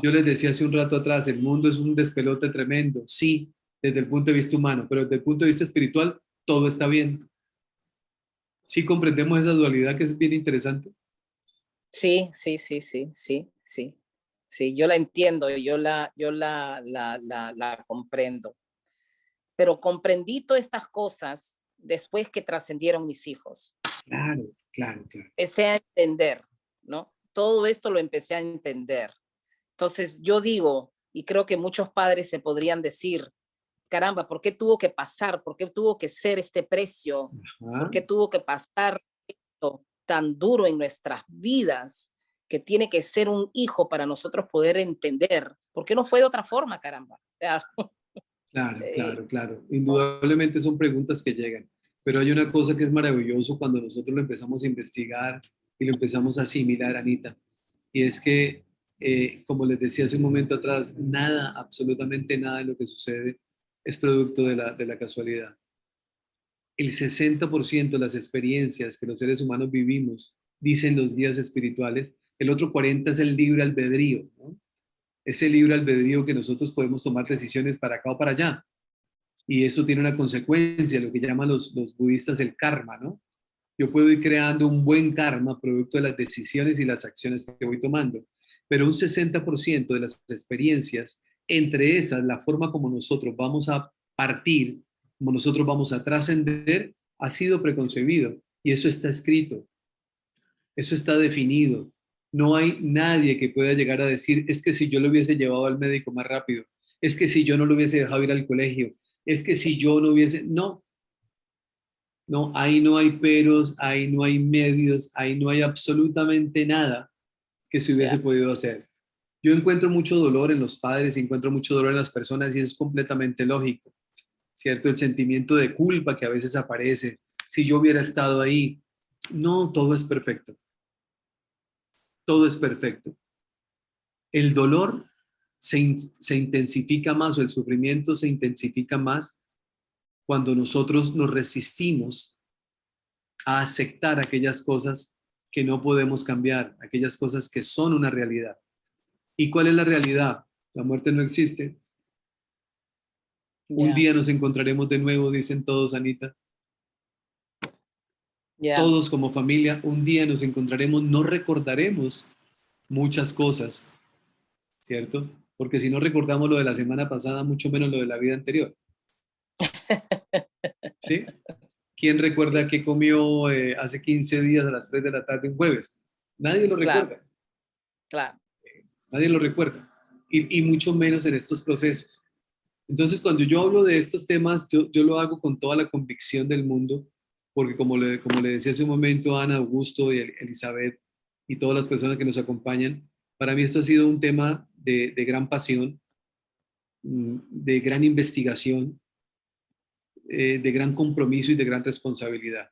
Yo les decía hace un rato atrás, el mundo es un despelote tremendo, sí, desde el punto de vista humano, pero desde el punto de vista espiritual, todo está bien. Sí comprendemos esa dualidad que es bien interesante. Sí, sí, sí, sí, sí, sí. Sí, yo la entiendo, yo la comprendo. Pero comprendí todas estas cosas después que trascendieron mis hijos. Claro, claro, claro. Empecé a entender, ¿no? Todo esto lo empecé a entender. Entonces yo digo, y creo que muchos padres se podrían decir, caramba, ¿por qué tuvo que pasar? ¿Por qué tuvo que ser este precio? ¿Por qué tuvo que pasar esto tan duro en nuestras vidas? Que tiene que ser un hijo para nosotros poder entender. ¿Por qué no fue de otra forma, caramba? O sea, Claro. Indudablemente son preguntas que llegan. Pero hay una cosa que es maravilloso cuando nosotros lo empezamos a investigar y lo empezamos a asimilar, Anita. Y es que, como les decía hace un momento atrás, nada, absolutamente nada de lo que sucede es producto de la casualidad. El 60% de las experiencias que los seres humanos vivimos, dicen los guías espirituales, el otro 40% es el libre albedrío, ¿no? Ese libre albedrío que nosotros podemos tomar decisiones para acá o para allá. Y eso tiene una consecuencia, lo que llaman los budistas el karma, ¿no? Yo puedo ir creando un buen karma producto de las decisiones y las acciones que voy tomando. Pero un 60% de las experiencias, entre esas, la forma como nosotros vamos a partir, como nosotros vamos a trascender, ha sido preconcebido. Y eso está escrito, eso está definido. No hay nadie que pueda llegar a decir, es que si yo lo hubiese llevado al médico más rápido, es que si yo no lo hubiese dejado ir al colegio, es que si yo no hubiese, no, ahí no hay peros, ahí no hay medios, ahí no hay absolutamente nada que se hubiese podido hacer. Yo encuentro mucho dolor en los padres y encuentro mucho dolor en las personas y es completamente lógico, ¿cierto? El sentimiento de culpa que a veces aparece. Si yo hubiera estado ahí, no, todo es perfecto. Todo es perfecto. El dolor se intensifica más o el sufrimiento se intensifica más cuando nosotros nos resistimos a aceptar aquellas cosas que no podemos cambiar, aquellas cosas que son una realidad. ¿Y cuál es la realidad? La muerte no existe. Un día nos encontraremos de nuevo, dicen todos, Anita. Todos como familia, un día nos encontraremos, no recordaremos muchas cosas, ¿cierto? Porque si no recordamos lo de la semana pasada, mucho menos lo de la vida anterior. ¿Sí? ¿Quién recuerda qué comió hace 15 días a las 3 de la tarde un jueves? Nadie lo recuerda. Claro. Nadie lo recuerda. Y mucho menos en estos procesos. Entonces, cuando yo hablo de estos temas, yo lo hago con toda la convicción del mundo, porque como le decía hace un momento a Ana, Augusto y Elizabeth y todas las personas que nos acompañan, para mí esto ha sido un tema de gran pasión, de gran investigación, de gran compromiso y de gran responsabilidad.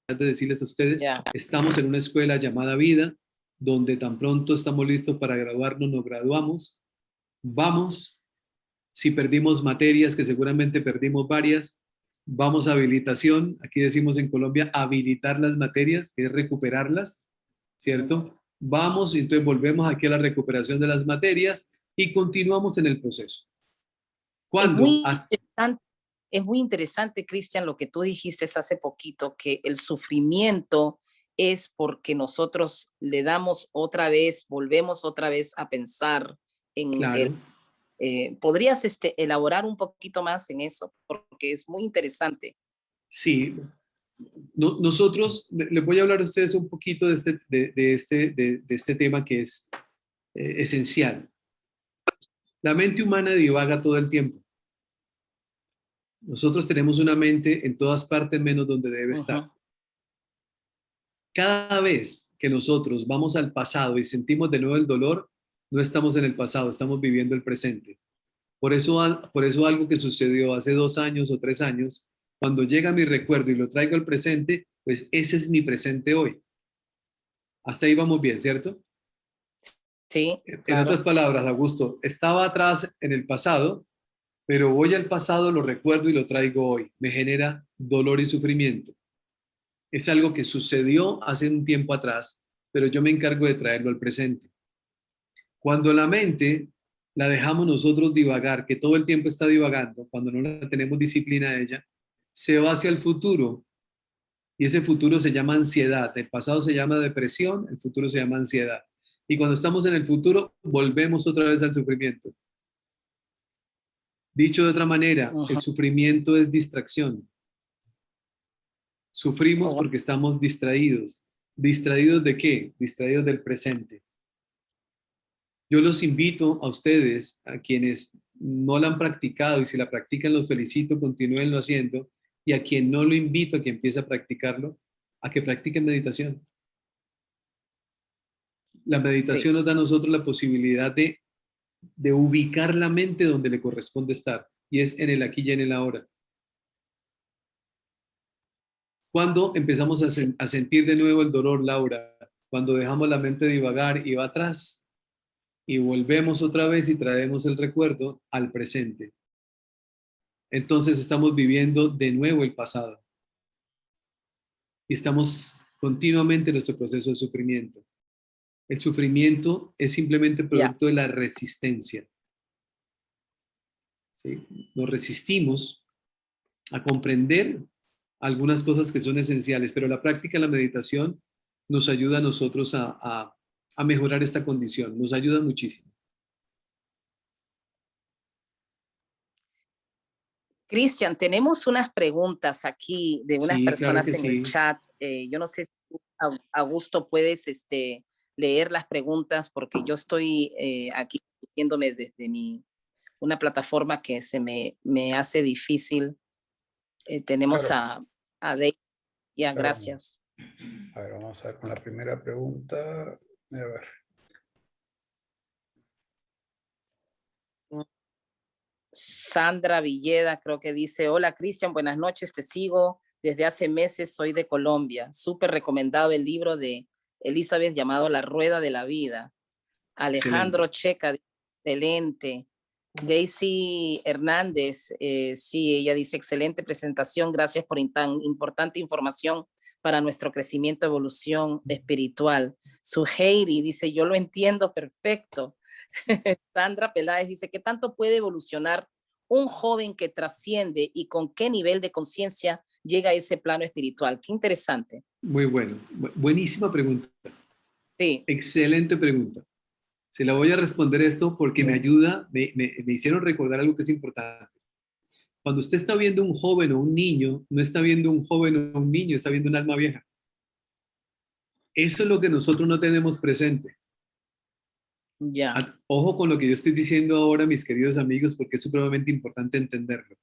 De decirles a ustedes, estamos en una escuela llamada Vida, donde tan pronto estamos listos para graduarnos, nos graduamos, vamos, si perdimos materias, que seguramente perdimos varias, vamos a habilitación, aquí decimos en Colombia, habilitar las materias, que es recuperarlas, ¿cierto? Vamos y entonces volvemos aquí a la recuperación de las materias y continuamos en el proceso. ¿Cuándo? Es muy interesante, Cristian, lo que tú dijiste hace poquito, que el sufrimiento es porque nosotros le damos otra vez, volvemos otra vez a pensar en Claro. ¿podrías elaborar un poquito más en eso? Porque es muy interesante. Sí. Nosotros, les voy a hablar a ustedes un poquito de este tema que es esencial. La mente humana divaga todo el tiempo. Nosotros tenemos una mente en todas partes menos donde debe estar. Cada vez que nosotros vamos al pasado y sentimos de nuevo el dolor, no estamos en el pasado, estamos viviendo el presente. Por eso algo que sucedió hace 2 años o 3 años, cuando llega mi recuerdo y lo traigo al presente, pues ese es mi presente hoy. Hasta ahí vamos bien, ¿cierto? Sí. En otras palabras, Augusto, estaba atrás en el pasado, pero voy al pasado, lo recuerdo y lo traigo hoy. Me genera dolor y sufrimiento. Es algo que sucedió hace un tiempo atrás, pero yo me encargo de traerlo al presente. Cuando la mente la dejamos nosotros divagar, que todo el tiempo está divagando, cuando no la tenemos disciplina de ella, se va hacia el futuro y ese futuro se llama ansiedad. El pasado se llama depresión, el futuro se llama ansiedad. Y cuando estamos en el futuro, volvemos otra vez al sufrimiento. Dicho de otra manera, el sufrimiento es distracción. Sufrimos porque estamos distraídos. ¿Distraídos de qué? Distraídos del presente. Yo los invito a ustedes, a quienes no la han practicado, y si la practican los felicito, continúenlo haciendo, y a quien no lo invito a que empiece a practicarlo, a que practiquen meditación. La meditación nos da a nosotros la posibilidad de ubicar la mente donde le corresponde estar, y es en el aquí y en el ahora. Cuando empezamos a sentir de nuevo el dolor, Laura, cuando dejamos la mente divagar y va atrás, y volvemos otra vez y traemos el recuerdo al presente. Entonces estamos viviendo de nuevo el pasado. Y estamos continuamente en nuestro proceso de sufrimiento. El sufrimiento es simplemente producto de la resistencia. ¿Sí? Nos resistimos a comprender algunas cosas que son esenciales, pero la práctica de la meditación nos ayuda a nosotros a mejorar esta condición, nos ayuda muchísimo. Cristian, tenemos unas preguntas aquí de unas personas claro que en el chat. Yo no sé si tú, Augusto, puedes leer las preguntas, porque yo estoy aquí viéndome desde una plataforma que se me hace difícil. Tenemos Claro. a Dave. Ya, Claro. gracias. A ver, vamos a ver con la primera pregunta. A ver. Sandra Villeda creo que dice: hola Cristian, buenas noches, te sigo desde hace meses, soy de Colombia. Súper recomendado el libro de Elizabeth llamado La Rueda de la Vida. Alejandro Checa, excelente. Daisy Hernández, sí, ella dice: excelente presentación, gracias por tan importante información para nuestro crecimiento, evolución espiritual. Suheiri dice: yo lo entiendo perfecto. Sandra Peláez dice: ¿qué tanto puede evolucionar un joven que trasciende y con qué nivel de conciencia llega a ese plano espiritual? Qué interesante. Muy bueno, buenísima pregunta. Sí. Excelente pregunta. Se la voy a responder esto porque me ayuda, me hicieron recordar algo que es importante. Cuando usted está viendo un joven o un niño, no está viendo un joven o un niño, está viendo un alma vieja. Eso es lo que nosotros no tenemos presente. Ya. Ojo con lo que yo estoy diciendo ahora, mis queridos amigos, porque es supremamente importante entenderlo.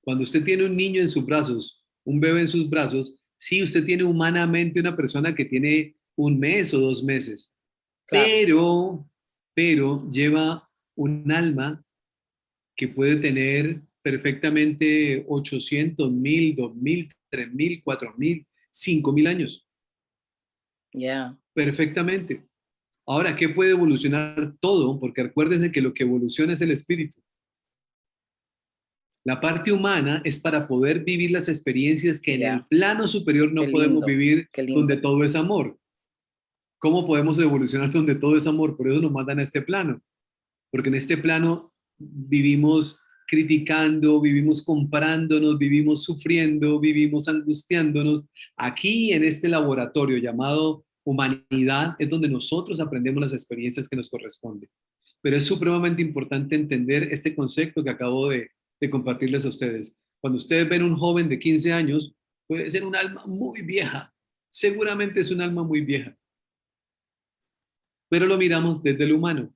Cuando usted tiene un niño en sus brazos, un bebé en sus brazos, sí, usted tiene humanamente una persona que tiene 1 mes o 2 meses, claro. pero lleva un alma que puede tener perfectamente 800,000, 2,000, 3,000, 4,000, 5,000 años. Ya. Perfectamente. Ahora, ¿qué puede evolucionar? Todo, porque acuérdense que lo que evoluciona es el espíritu. La parte humana es para poder vivir las experiencias que en el plano superior no podemos vivir, donde todo es amor. ¿Cómo podemos evolucionar donde todo es amor? Por eso nos mandan a este plano. Porque en este plano vivimos criticando, vivimos comparándonos, vivimos sufriendo, vivimos angustiándonos. Aquí en este laboratorio llamado humanidad es donde nosotros aprendemos las experiencias que nos corresponden. Pero es supremamente importante entender este concepto que acabo de compartirles a ustedes. Cuando ustedes ven un joven de 15 años, puede ser un alma muy vieja. Seguramente es un alma muy vieja. Pero lo miramos desde lo humano.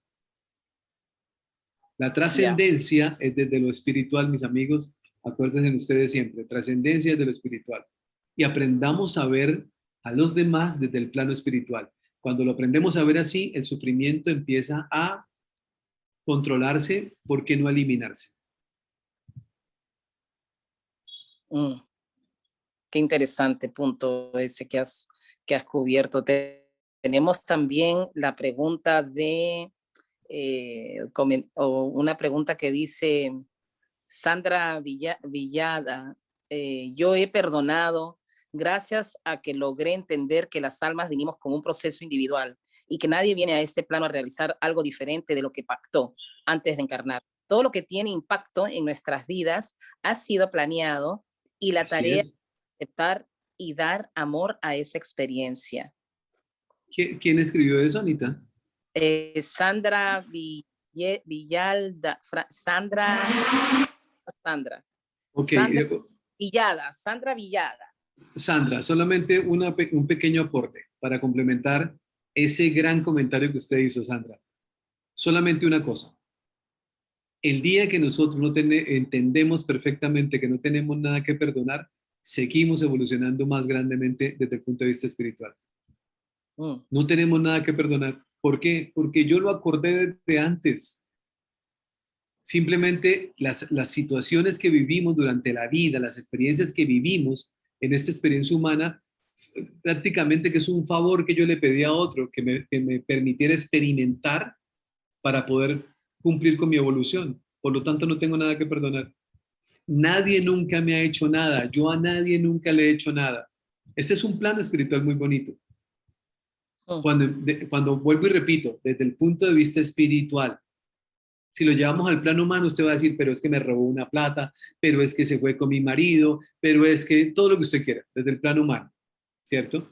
La trascendencia es desde lo espiritual, mis amigos. Acuérdense ustedes siempre, trascendencia es de lo espiritual. Y aprendamos a ver a los demás desde el plano espiritual. Cuando lo aprendemos a ver así, el sufrimiento empieza a controlarse, ¿por qué no eliminarse? Qué interesante punto ese que has cubierto. Tenemos también la pregunta de, una pregunta que dice Sandra Villada: yo he perdonado gracias a que logré entender que las almas vinimos con un proceso individual y que nadie viene a este plano a realizar algo diferente de lo que pactó antes de encarnar. Todo lo que tiene impacto en nuestras vidas ha sido planeado y la tarea es aceptar y dar amor a esa experiencia. ¿Quién escribió eso, Anita? Sandra Villalda, Sandra. Okay. Sandra Villada. Sandra, solamente un pequeño aporte para complementar ese gran comentario que usted hizo, Sandra. Solamente una cosa. El día que nosotros no entendemos perfectamente que no tenemos nada que perdonar, seguimos evolucionando más grandemente desde el punto de vista espiritual. No tenemos nada que perdonar. ¿Por qué? Porque yo lo acordé desde antes. Simplemente las situaciones que vivimos durante la vida, las experiencias que vivimos en esta experiencia humana, prácticamente que es un favor que yo le pedí a otro, que me permitiera experimentar para poder cumplir con mi evolución. Por lo tanto, no tengo nada que perdonar. Nadie nunca me ha hecho nada. Yo a nadie nunca le he hecho nada. Este es un plano espiritual muy bonito. Cuando vuelvo y repito, desde el punto de vista espiritual, si lo llevamos al plano humano, usted va a decir, pero es que me robó una plata, pero es que se fue con mi marido, pero es que todo lo que usted quiera, desde el plano humano, ¿cierto?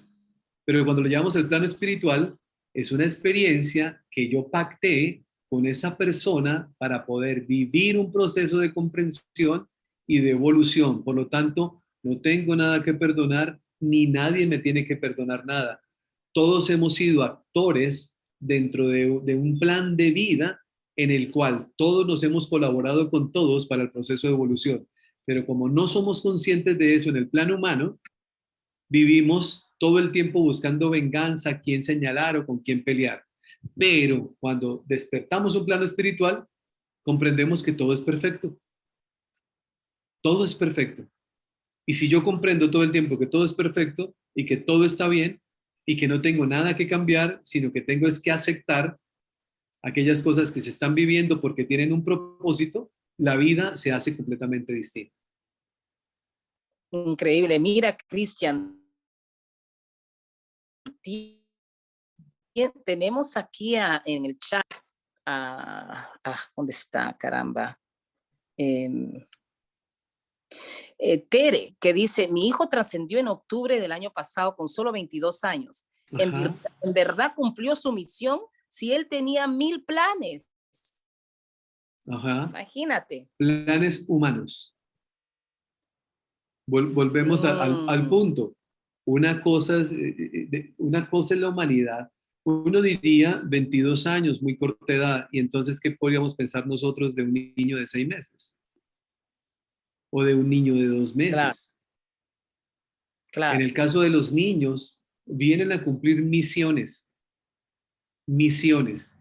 Pero cuando lo llevamos al plano espiritual, es una experiencia que yo pacté con esa persona para poder vivir un proceso de comprensión y de evolución. Por lo tanto, no tengo nada que perdonar, ni nadie me tiene que perdonar nada. Todos hemos sido actores dentro de un plan de vida en el cual todos nos hemos colaborado con todos para el proceso de evolución. Pero como no somos conscientes de eso en el plano humano, vivimos todo el tiempo buscando venganza, a quién señalar o con quién pelear. Pero cuando despertamos un plano espiritual, comprendemos que todo es perfecto. Todo es perfecto. Y si yo comprendo todo el tiempo que todo es perfecto y que todo está bien y que no tengo nada que cambiar, sino que tengo es que aceptar aquellas cosas que se están viviendo porque tienen un propósito, la vida se hace completamente distinta. Increíble. Mira, Cristian, tenemos aquí en el chat, ¿dónde está? Caramba. Tere, que dice, mi hijo trascendió en octubre del año pasado con solo 22 años. En verdad cumplió su misión si él tenía 1000 planes. Ajá. Imagínate. Planes humanos. Volvemos al punto. Una cosa es la humanidad. Uno diría 22 años, muy corta edad, y entonces, ¿qué podríamos pensar nosotros de un niño de 6 meses? O de un niño de 2 meses. Claro. En el caso de los niños, vienen a cumplir misiones. Misiones.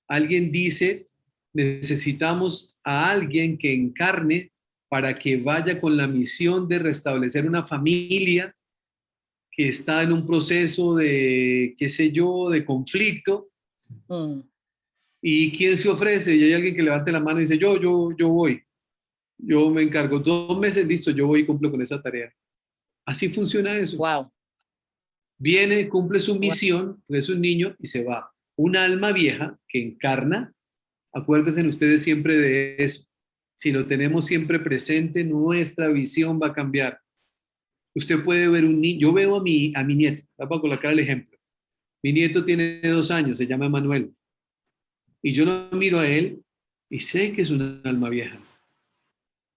Alguien dice, necesitamos a alguien que encarne para que vaya con la misión de restablecer una familia que está en un proceso de, qué sé yo, de conflicto. ¿Y quién se ofrece? Y hay alguien que levante la mano y dice, yo voy. Yo me encargo. 2 meses, listo, yo voy y cumplo con esa tarea. Así funciona eso. Wow. Viene, cumple su misión, es un niño y se va. Un alma vieja que encarna, acuérdense ustedes siempre de eso. Si lo tenemos siempre presente, nuestra visión va a cambiar. Usted puede ver un niño, yo veo a mi nieto, voy a colocar el ejemplo. Mi nieto tiene 2 años, se llama Manuel. Y yo lo miro a él y sé que es un alma vieja.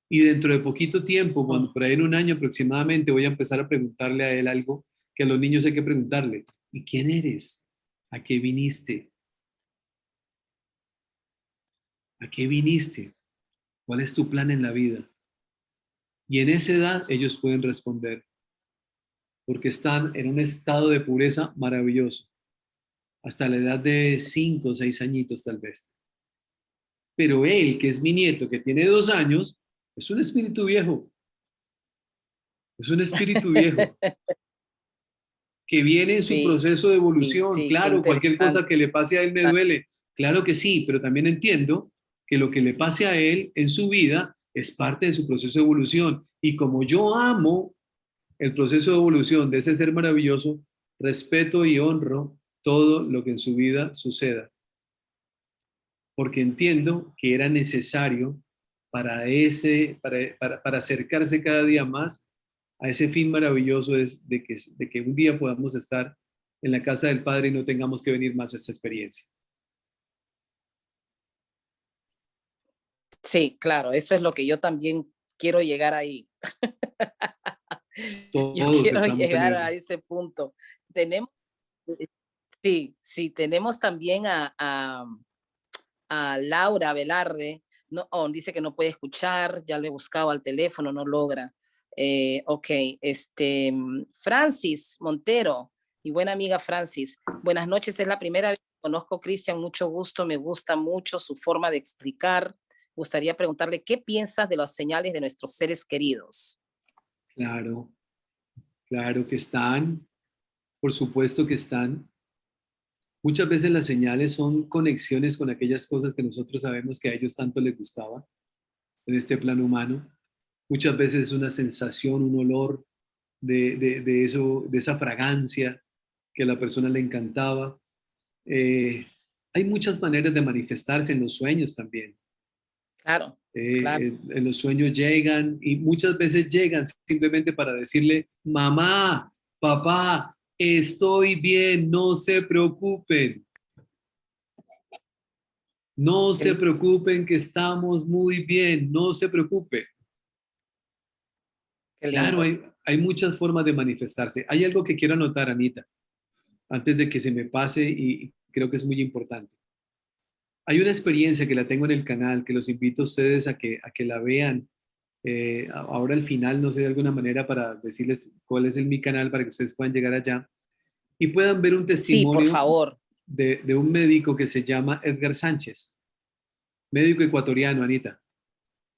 Y dentro de poquito tiempo, cuando por ahí en un año aproximadamente, voy a empezar a preguntarle a él algo que a los niños hay que preguntarle. ¿Y quién eres? ¿A qué viniste? ¿A qué viniste? ¿Cuál es tu plan en la vida? Y en esa edad ellos pueden responder, porque están en un estado de pureza maravilloso, hasta la edad de 5 o 6 añitos tal vez. Pero él, que es mi nieto, que tiene 2 años, es un espíritu viejo. Es un espíritu viejo que viene en su proceso de evolución. Claro, cualquier cosa que le pase a él me duele. Claro que sí, pero también entiendo que lo que le pase a él en su vida es parte de su proceso de evolución. Y como yo amo el proceso de evolución de ese ser maravilloso, respeto y honro todo lo que en su vida suceda. Porque entiendo que era necesario para acercarse cada día más a ese fin maravilloso de que un día podamos estar en la casa del Padre y no tengamos que venir más a esta experiencia. Sí, claro, eso es lo que yo también quiero llegar ahí. Todos yo quiero estamos llegar en eso. a ese punto. Tenemos, sí, tenemos también a Laura Velarde. No, dice que no puede escuchar, ya lo he buscado al teléfono, no logra. Ok, Francis Montero, mi buena amiga Francis, buenas noches, es la primera vez que conozco a Cristian, mucho gusto, me gusta mucho su forma de explicar. Gustaría preguntarle, ¿qué piensas de las señales de nuestros seres queridos? Claro, claro que están, por supuesto que están. Muchas veces las señales son conexiones con aquellas cosas que nosotros sabemos que a ellos tanto les gustaba en este plano humano. Muchas veces es una sensación, un olor de eso, de esa fragancia que a la persona le encantaba. Eh, Hay muchas maneras de manifestarse en los sueños también. Claro, claro. En los sueños llegan y muchas veces llegan simplemente para decirle, mamá, papá, estoy bien, no se preocupen. No se preocupen que estamos muy bien, no se preocupe. Qué Claro, lindo. hay muchas formas de manifestarse. Hay algo que quiero anotar, Anita, antes de que se me pase y creo que es muy importante. Hay una experiencia que la tengo en el canal, que los invito a ustedes a que la vean. Ahora al final, no sé, de alguna manera para decirles cuál es mi canal para que ustedes puedan llegar allá y puedan ver un Sí, por testimonio favor. de un médico que se llama Edgar Sánchez, médico ecuatoriano, Anita.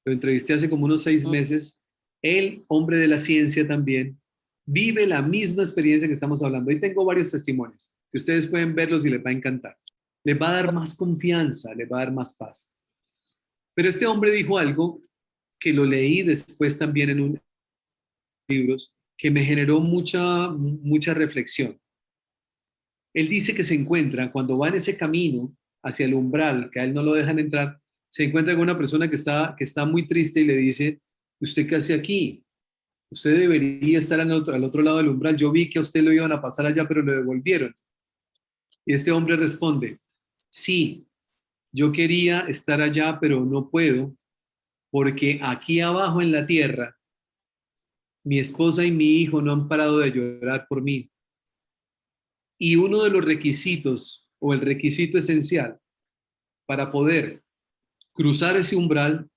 Lo entrevisté hace como unos 6 meses. Él, hombre de la ciencia también, vive la misma experiencia que estamos hablando. Ahí tengo varios testimonios que ustedes pueden verlos y les va a encantar. Les va a dar más confianza, les va a dar más paz. Pero este hombre dijo algo que lo leí después también en un libros que me generó mucha reflexión. Él dice que se encuentra, cuando va en ese camino hacia el umbral, que a él no lo dejan entrar, se encuentra con una persona que está muy triste y le dice, ¿usted qué hace aquí? Usted debería estar al otro lado del umbral. Yo vi que a usted lo iban a pasar allá, pero lo devolvieron. Y este hombre responde, sí, yo quería estar allá, pero no puedo, porque aquí abajo en la tierra, mi esposa y mi hijo no han parado de llorar por mí. Y uno de los requisitos, o el requisito esencial, para poder cruzar ese umbral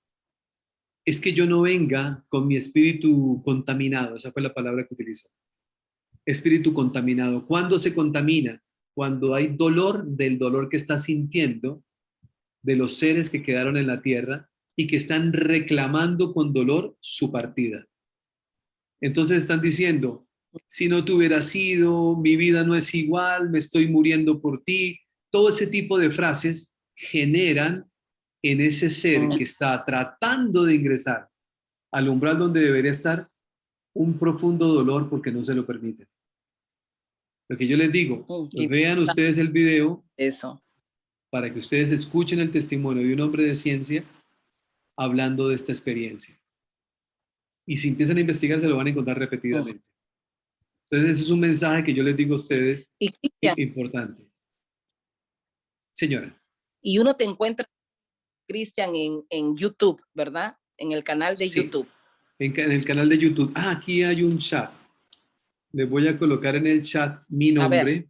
es que yo no venga con mi espíritu contaminado. Esa fue la palabra que utilizó. Espíritu contaminado. ¿Cuándo se contamina? Cuando hay dolor del dolor que está sintiendo de los seres que quedaron en la tierra y que están reclamando con dolor su partida. Entonces están diciendo, si no te hubiera sido, mi vida no es igual, me estoy muriendo por ti. Todo ese tipo de frases generan en ese ser que está tratando de ingresar al umbral donde debería estar un profundo dolor porque no se lo permiten. Lo que yo les digo, vean ustedes el video Eso. para que ustedes escuchen el testimonio de un hombre de ciencia hablando de esta experiencia. Y si empiezan a investigar, se lo van a encontrar repetidamente. Entonces, ese es un mensaje que yo les digo a ustedes importante. Señora. Y uno te encuentra, Cristian, en YouTube, ¿verdad? En el canal de YouTube. En el canal de YouTube. Aquí hay un chat. Les voy a colocar en el chat mi nombre.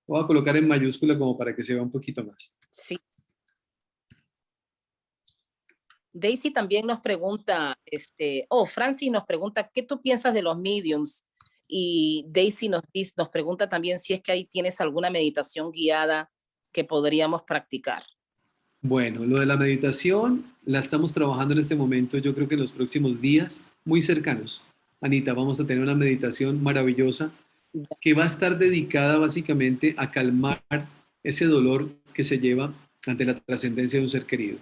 Voy a colocar en mayúscula como para que se vea un poquito más. Sí. Daisy también nos pregunta, Francis nos pregunta, ¿qué tú piensas de los mediums? Y Daisy nos pregunta también si es que ahí tienes alguna meditación guiada que podríamos practicar. Bueno, lo de la meditación la estamos trabajando en este momento, yo creo que en los próximos días, muy cercanos. Anita, vamos a tener una meditación maravillosa que va a estar dedicada básicamente a calmar ese dolor que se lleva ante la trascendencia de un ser querido.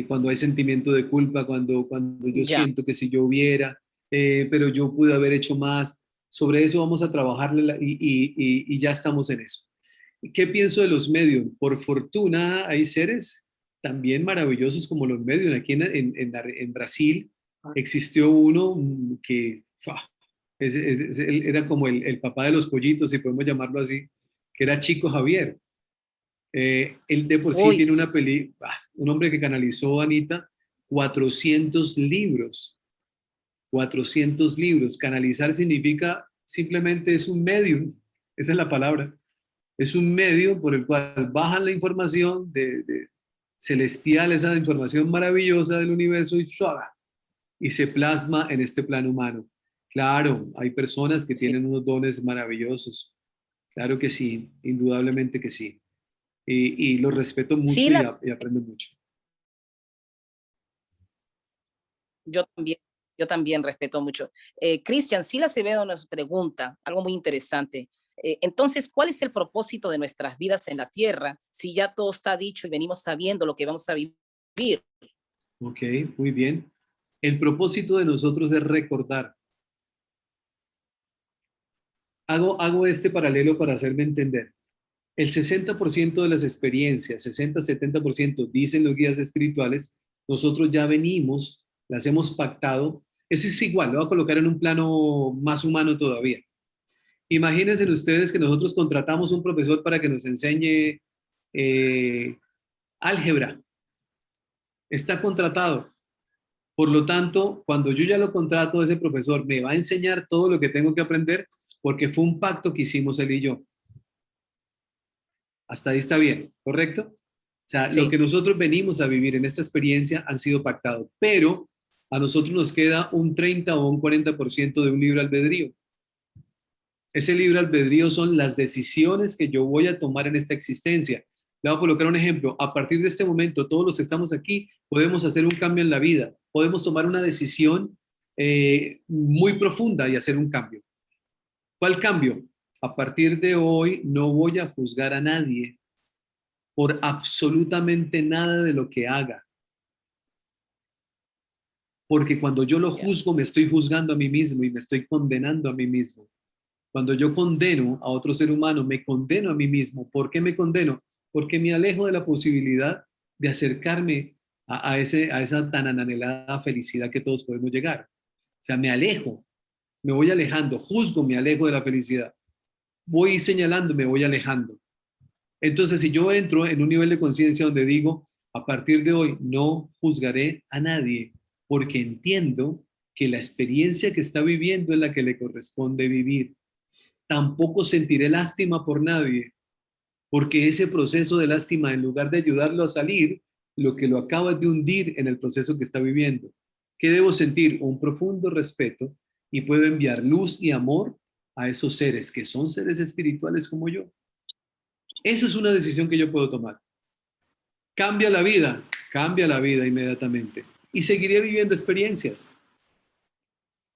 Cuando hay sentimiento de culpa, cuando yo siento que si yo hubiera, pero yo pude haber hecho más, sobre eso vamos a trabajarle y ya estamos en eso. ¿Qué pienso de los medios? Por fortuna hay seres también maravillosos como los medios. Aquí en Brasil existió uno que era como el papá de los pollitos, si podemos llamarlo así, que era Chico Javier. Él de por sí tiene una un hombre que canalizó, Anita, 400 libros. 400 libros. Canalizar significa simplemente es un medio, esa es la palabra. Es un medio por el cual bajan la información celestial, esa información maravillosa del universo y se plasma en este plano humano. Claro, hay personas que Sí, tienen unos dones maravillosos. Claro que sí, indudablemente que sí. Y los respeto sí, mucho y aprendo mucho. yo también, yo también respeto mucho. Cristian, Sila Acevedo nos pregunta algo muy interesante. Entonces, ¿cuál es el propósito de nuestras vidas en la tierra si ya todo está dicho y venimos sabiendo lo que vamos a vivir? Ok, muy bien. El propósito de nosotros es recordar. Hago este paralelo para hacerme entender. El 60% de las experiencias, 60-70%, dicen los guías espirituales, nosotros ya venimos, las hemos pactado. Eso es igual, lo voy a colocar en un plano más humano todavía. Imagínense ustedes que nosotros contratamos un profesor para que nos enseñe álgebra. Está contratado. Por lo tanto, cuando yo ya lo contrato, ese profesor me va a enseñar todo lo que tengo que aprender porque fue un pacto que hicimos él y yo. Hasta ahí está bien, ¿correcto? O sea, lo Sí, que nosotros venimos a vivir en esta experiencia han sido pactados, pero a nosotros nos queda un 30 o un 40% de un libre albedrío. Ese libre albedrío son las decisiones que yo voy a tomar en esta existencia. Le voy a colocar un ejemplo. A partir de este momento, todos los que estamos aquí podemos hacer un cambio en la vida. Podemos tomar una decisión muy profunda y hacer un cambio. ¿Cuál cambio? A partir de hoy no voy a juzgar a nadie por absolutamente nada de lo que haga. Porque cuando yo lo ya, juzgo, me estoy juzgando a mí mismo y me estoy condenando a mí mismo. Cuando yo condeno a otro ser humano, me condeno a mí mismo. ¿Por qué me condeno? Porque me alejo de la posibilidad de acercarme a esa tan anhelada felicidad que todos podemos llegar. O sea, me alejo, me voy alejando, juzgo, me alejo de la felicidad. Voy señalando, me voy alejando. Entonces, si yo entro en un nivel de conciencia donde digo, a partir de hoy no juzgaré a nadie, porque entiendo que la experiencia que está viviendo es la que le corresponde vivir. Tampoco sentiré lástima por nadie, porque ese proceso de lástima, en lugar de ayudarlo a salir, lo que lo acaba de hundir en el proceso que está viviendo. ¿Qué debo sentir? Un profundo respeto y puedo enviar luz y amor a esos seres que son seres espirituales como yo. Esa es una decisión que yo puedo tomar. Cambia la vida inmediatamente y seguiré viviendo experiencias.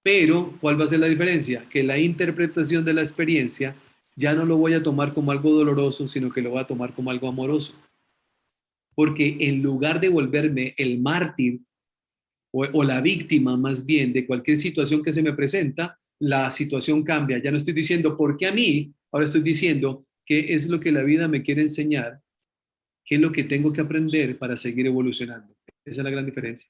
Pero, ¿cuál va a ser la diferencia? Que la interpretación de la experiencia ya no lo voy a tomar como algo doloroso, sino que lo voy a tomar como algo amoroso. Porque en lugar de volverme el mártir o la víctima más bien de cualquier situación que se me presenta, la situación cambia. Ya no estoy diciendo por qué a mí, ahora estoy diciendo qué es lo que la vida me quiere enseñar, qué es lo que tengo que aprender para seguir evolucionando. Esa es la gran diferencia.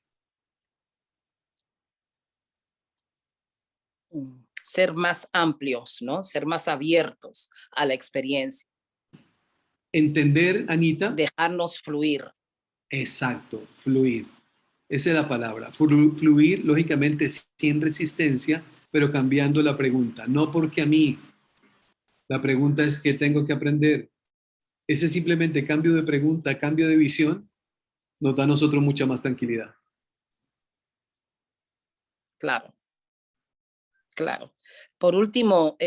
ser más amplios, ¿no? Ser más abiertos a la experiencia, Entender, Anita, dejarnos fluir. exacto, fluir. Esa es la palabra. Fluir, lógicamente, sin resistencia, pero cambiando la pregunta. No porque a mí, la pregunta es qué tengo que aprender. Ese simplemente cambio de pregunta, cambio de visión, nos da a nosotros mucha más tranquilidad. Claro, claro. Por último,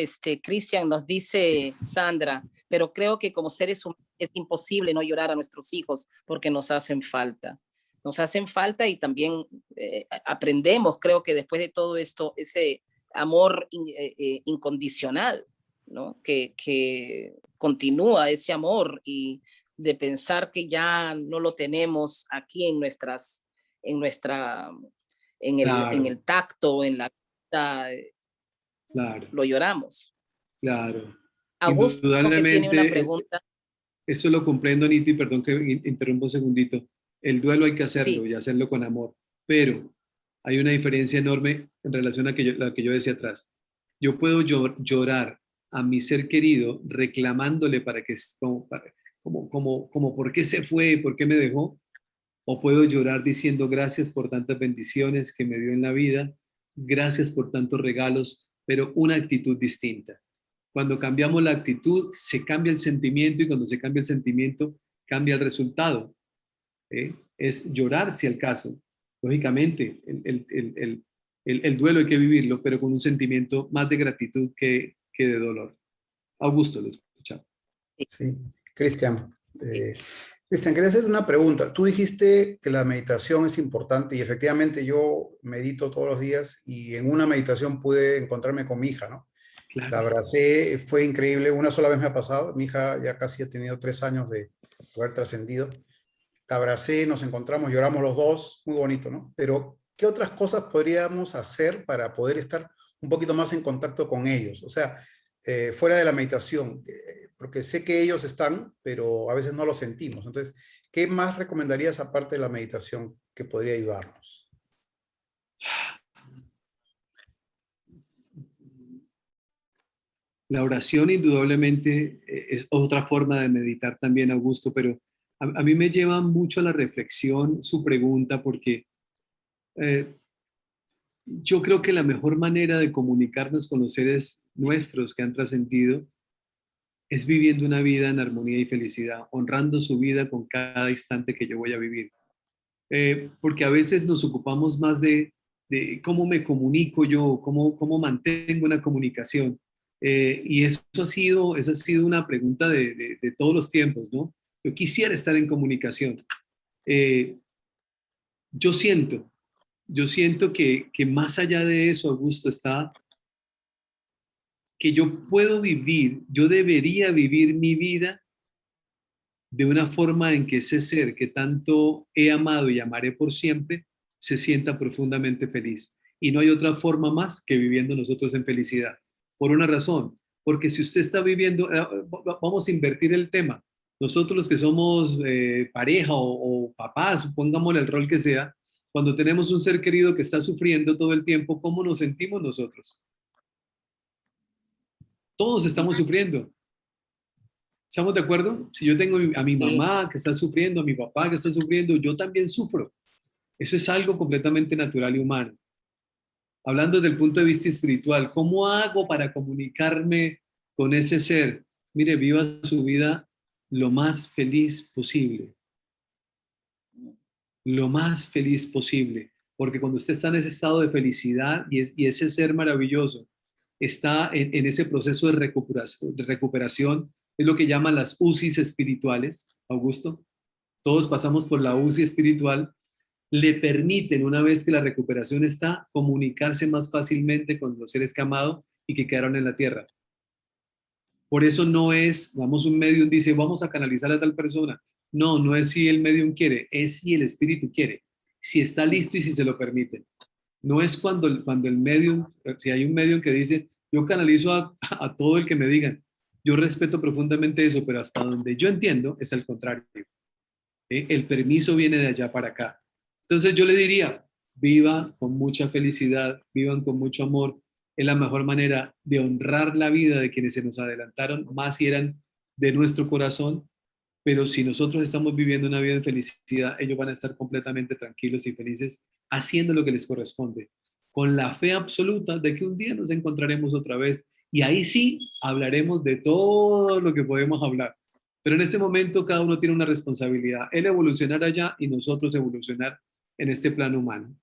Cristian nos Sí, dice Sandra, pero creo que como seres humanos es imposible no llorar a nuestros hijos porque nos hacen falta. Nos hacen falta y también aprendemos, creo que después de todo esto, ese amor incondicional, ¿no? Que continúa ese amor y de pensar que ya no lo tenemos aquí en nuestra, en claro, el tacto, en la claro, lo lloramos. claro. Augusto, que tiene una Indudablemente, pregunta. eso lo comprendo, Anita, y perdón que interrumpa un segundito. El duelo hay que hacerlo Sí, y hacerlo con amor, pero hay una diferencia enorme en relación a la que yo decía atrás. Yo puedo llorar a mi ser querido reclamándole para que, como por qué se fue, por qué me dejó, o puedo llorar diciendo gracias por tantas bendiciones que me dio en la vida, gracias por tantos regalos, pero una actitud distinta. Cuando cambiamos la actitud, se cambia el sentimiento y cuando se cambia el sentimiento, cambia el resultado. Es llorar si al caso. Lógicamente, el duelo hay que vivirlo, pero con un sentimiento más de gratitud que de dolor. Augusto, lo escuchamos. Sí, Cristian. Cristian, quería hacer una pregunta. Tú dijiste que la meditación es importante y efectivamente yo medito todos los días y en una meditación pude encontrarme con mi hija, ¿no? La Claro. abracé, fue increíble. Una sola vez me ha pasado. Mi hija ya casi ha tenido 3 años de haber trascendido. La abracé, nos encontramos, lloramos los dos, muy bonito, ¿no? Pero, ¿qué otras cosas podríamos hacer para poder estar un poquito más en contacto con ellos? O sea, fuera de la meditación, porque sé que ellos están, pero a veces no lo sentimos. Entonces, ¿qué más recomendarías aparte de la meditación que podría ayudarnos? La oración indudablemente es otra forma de meditar también, Augusto, pero a mí me lleva mucho a la reflexión su pregunta porque eh, yo creo que la mejor manera de comunicarnos con los seres nuestros que han trascendido es viviendo una vida en armonía y felicidad, honrando su vida con cada instante que yo voy a vivir. Porque a veces nos ocupamos más de cómo me comunico yo, cómo mantengo una comunicación. Y esa ha sido una pregunta de todos los tiempos, ¿no? Yo quisiera estar en comunicación. Eh, yo siento, yo siento que más allá de eso, Augusto, está que yo puedo vivir, yo debería vivir mi vida de una forma en que ese ser que tanto he amado y amaré por siempre se sienta profundamente feliz. Y no hay otra forma más que viviendo nosotros en felicidad. Por una razón, porque si usted está viviendo, vamos a invertir el tema. Nosotros los que somos pareja o papás, pongámosle el rol que sea, cuando tenemos un ser querido que está sufriendo todo el tiempo, ¿cómo nos sentimos nosotros? Todos estamos sufriendo. ¿Estamos de acuerdo? Si yo tengo a mi Sí, mamá que está sufriendo, a mi papá que está sufriendo, yo también sufro. Eso es algo completamente natural y humano. Hablando desde el punto de vista espiritual, ¿cómo hago para comunicarme con ese ser? Mire, viva su vida lo más feliz posible. Lo más feliz posible. Porque cuando usted está en ese estado de felicidad y ese ser maravilloso está en ese proceso de recuperación, es lo que llaman las UCIs espirituales, Augusto. Todos pasamos por la UCI espiritual, le permiten, una vez que la recuperación está, comunicarse más fácilmente con los seres que ha amado y que quedaron en la tierra. Por eso no es, vamos, un medium dice, vamos a canalizar a tal persona. No, no es si el medium quiere, es si el espíritu quiere, si está listo y si se lo permite. No es cuando el medium, si hay un medium que dice, yo canalizo a todo el que me digan. Yo respeto profundamente eso, pero hasta donde yo entiendo es al contrario. El permiso viene de allá para acá. Entonces yo le diría, viva con mucha felicidad, vivan con mucho amor. Es la mejor manera de honrar la vida de quienes se nos adelantaron, más si eran de nuestro corazón, pero si nosotros estamos viviendo una vida de felicidad, ellos van a estar completamente tranquilos y felices haciendo lo que les corresponde, con la fe absoluta de que un día nos encontraremos otra vez y ahí sí hablaremos de todo lo que podemos hablar. Pero en este momento cada uno tiene una responsabilidad, él evolucionar allá y nosotros evolucionar en este plano humano.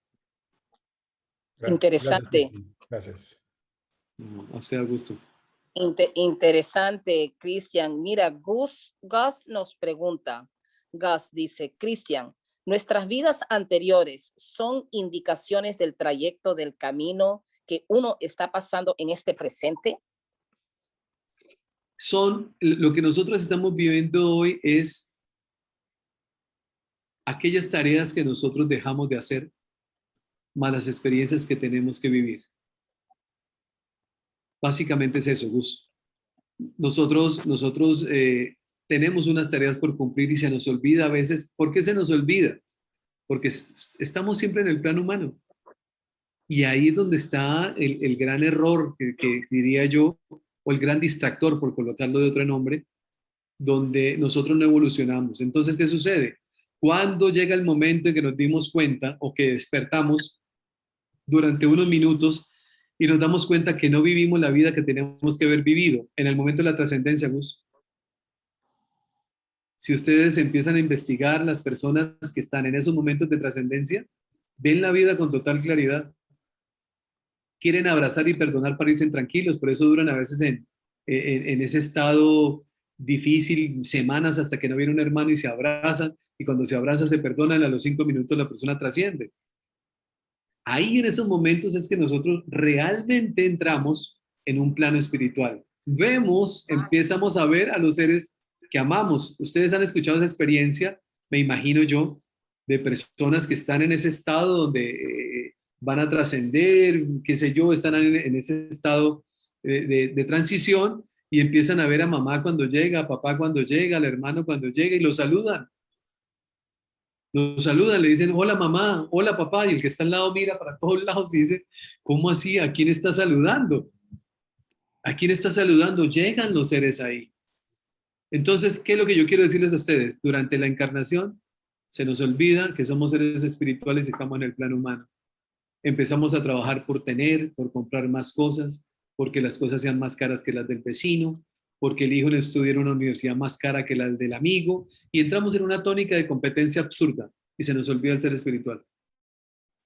Gracias, interesante. Cristian. Gracias. A usted, Augusto. Interesante, Cristian. Mira, Gus nos pregunta, Gus dice, Cristian, ¿nuestras vidas anteriores son indicaciones del trayecto del camino que uno está pasando en este presente? Son, lo que nosotros estamos viviendo hoy es aquellas tareas que nosotros dejamos de hacer, más las experiencias que tenemos que vivir. Básicamente es eso, Gus. Nosotros tenemos unas tareas por cumplir y se nos olvida a veces. ¿Por qué se nos olvida? Porque estamos siempre en el plano humano. Y ahí es donde está el gran error, que diría yo, o el gran distractor, por colocarlo de otro nombre, donde nosotros no evolucionamos. Entonces, ¿qué sucede? Cuando llega el momento en que nos dimos cuenta o que despertamos durante unos minutos y nos damos cuenta que no vivimos la vida que tenemos que haber vivido en el momento de la trascendencia, Gus. Si ustedes empiezan a investigar las personas que están en esos momentos de trascendencia, ven la vida con total claridad. Quieren abrazar y perdonar para irse tranquilos, por eso duran a veces en ese estado difícil, semanas hasta que no viene un hermano y se abrazan, y cuando se abrazan se perdonan, a los 5 minutos la persona trasciende. Ahí en esos momentos es que nosotros realmente entramos en un plano espiritual. Empezamos a ver a los seres que amamos. Ustedes han escuchado esa experiencia, me imagino yo, de personas que están en ese estado donde van a trascender, qué sé yo, están en ese estado de transición y empiezan a ver a mamá cuando llega, a papá cuando llega, al hermano cuando llega y lo saludan. Lo saludan, le dicen, hola mamá, hola papá, y el que está al lado mira para todos lados y dice, ¿cómo así? ¿A quién está saludando? ¿A quién está saludando? Llegan los seres ahí. Entonces, ¿qué es lo que yo quiero decirles a ustedes? Durante la encarnación se nos olvida que somos seres espirituales y estamos en el plano humano. Empezamos a trabajar por tener, por comprar más cosas, porque las cosas sean más caras que las del vecino, porque el hijo le estudia en una universidad más cara que la del amigo, y entramos en una tónica de competencia absurda y se nos olvida el ser espiritual.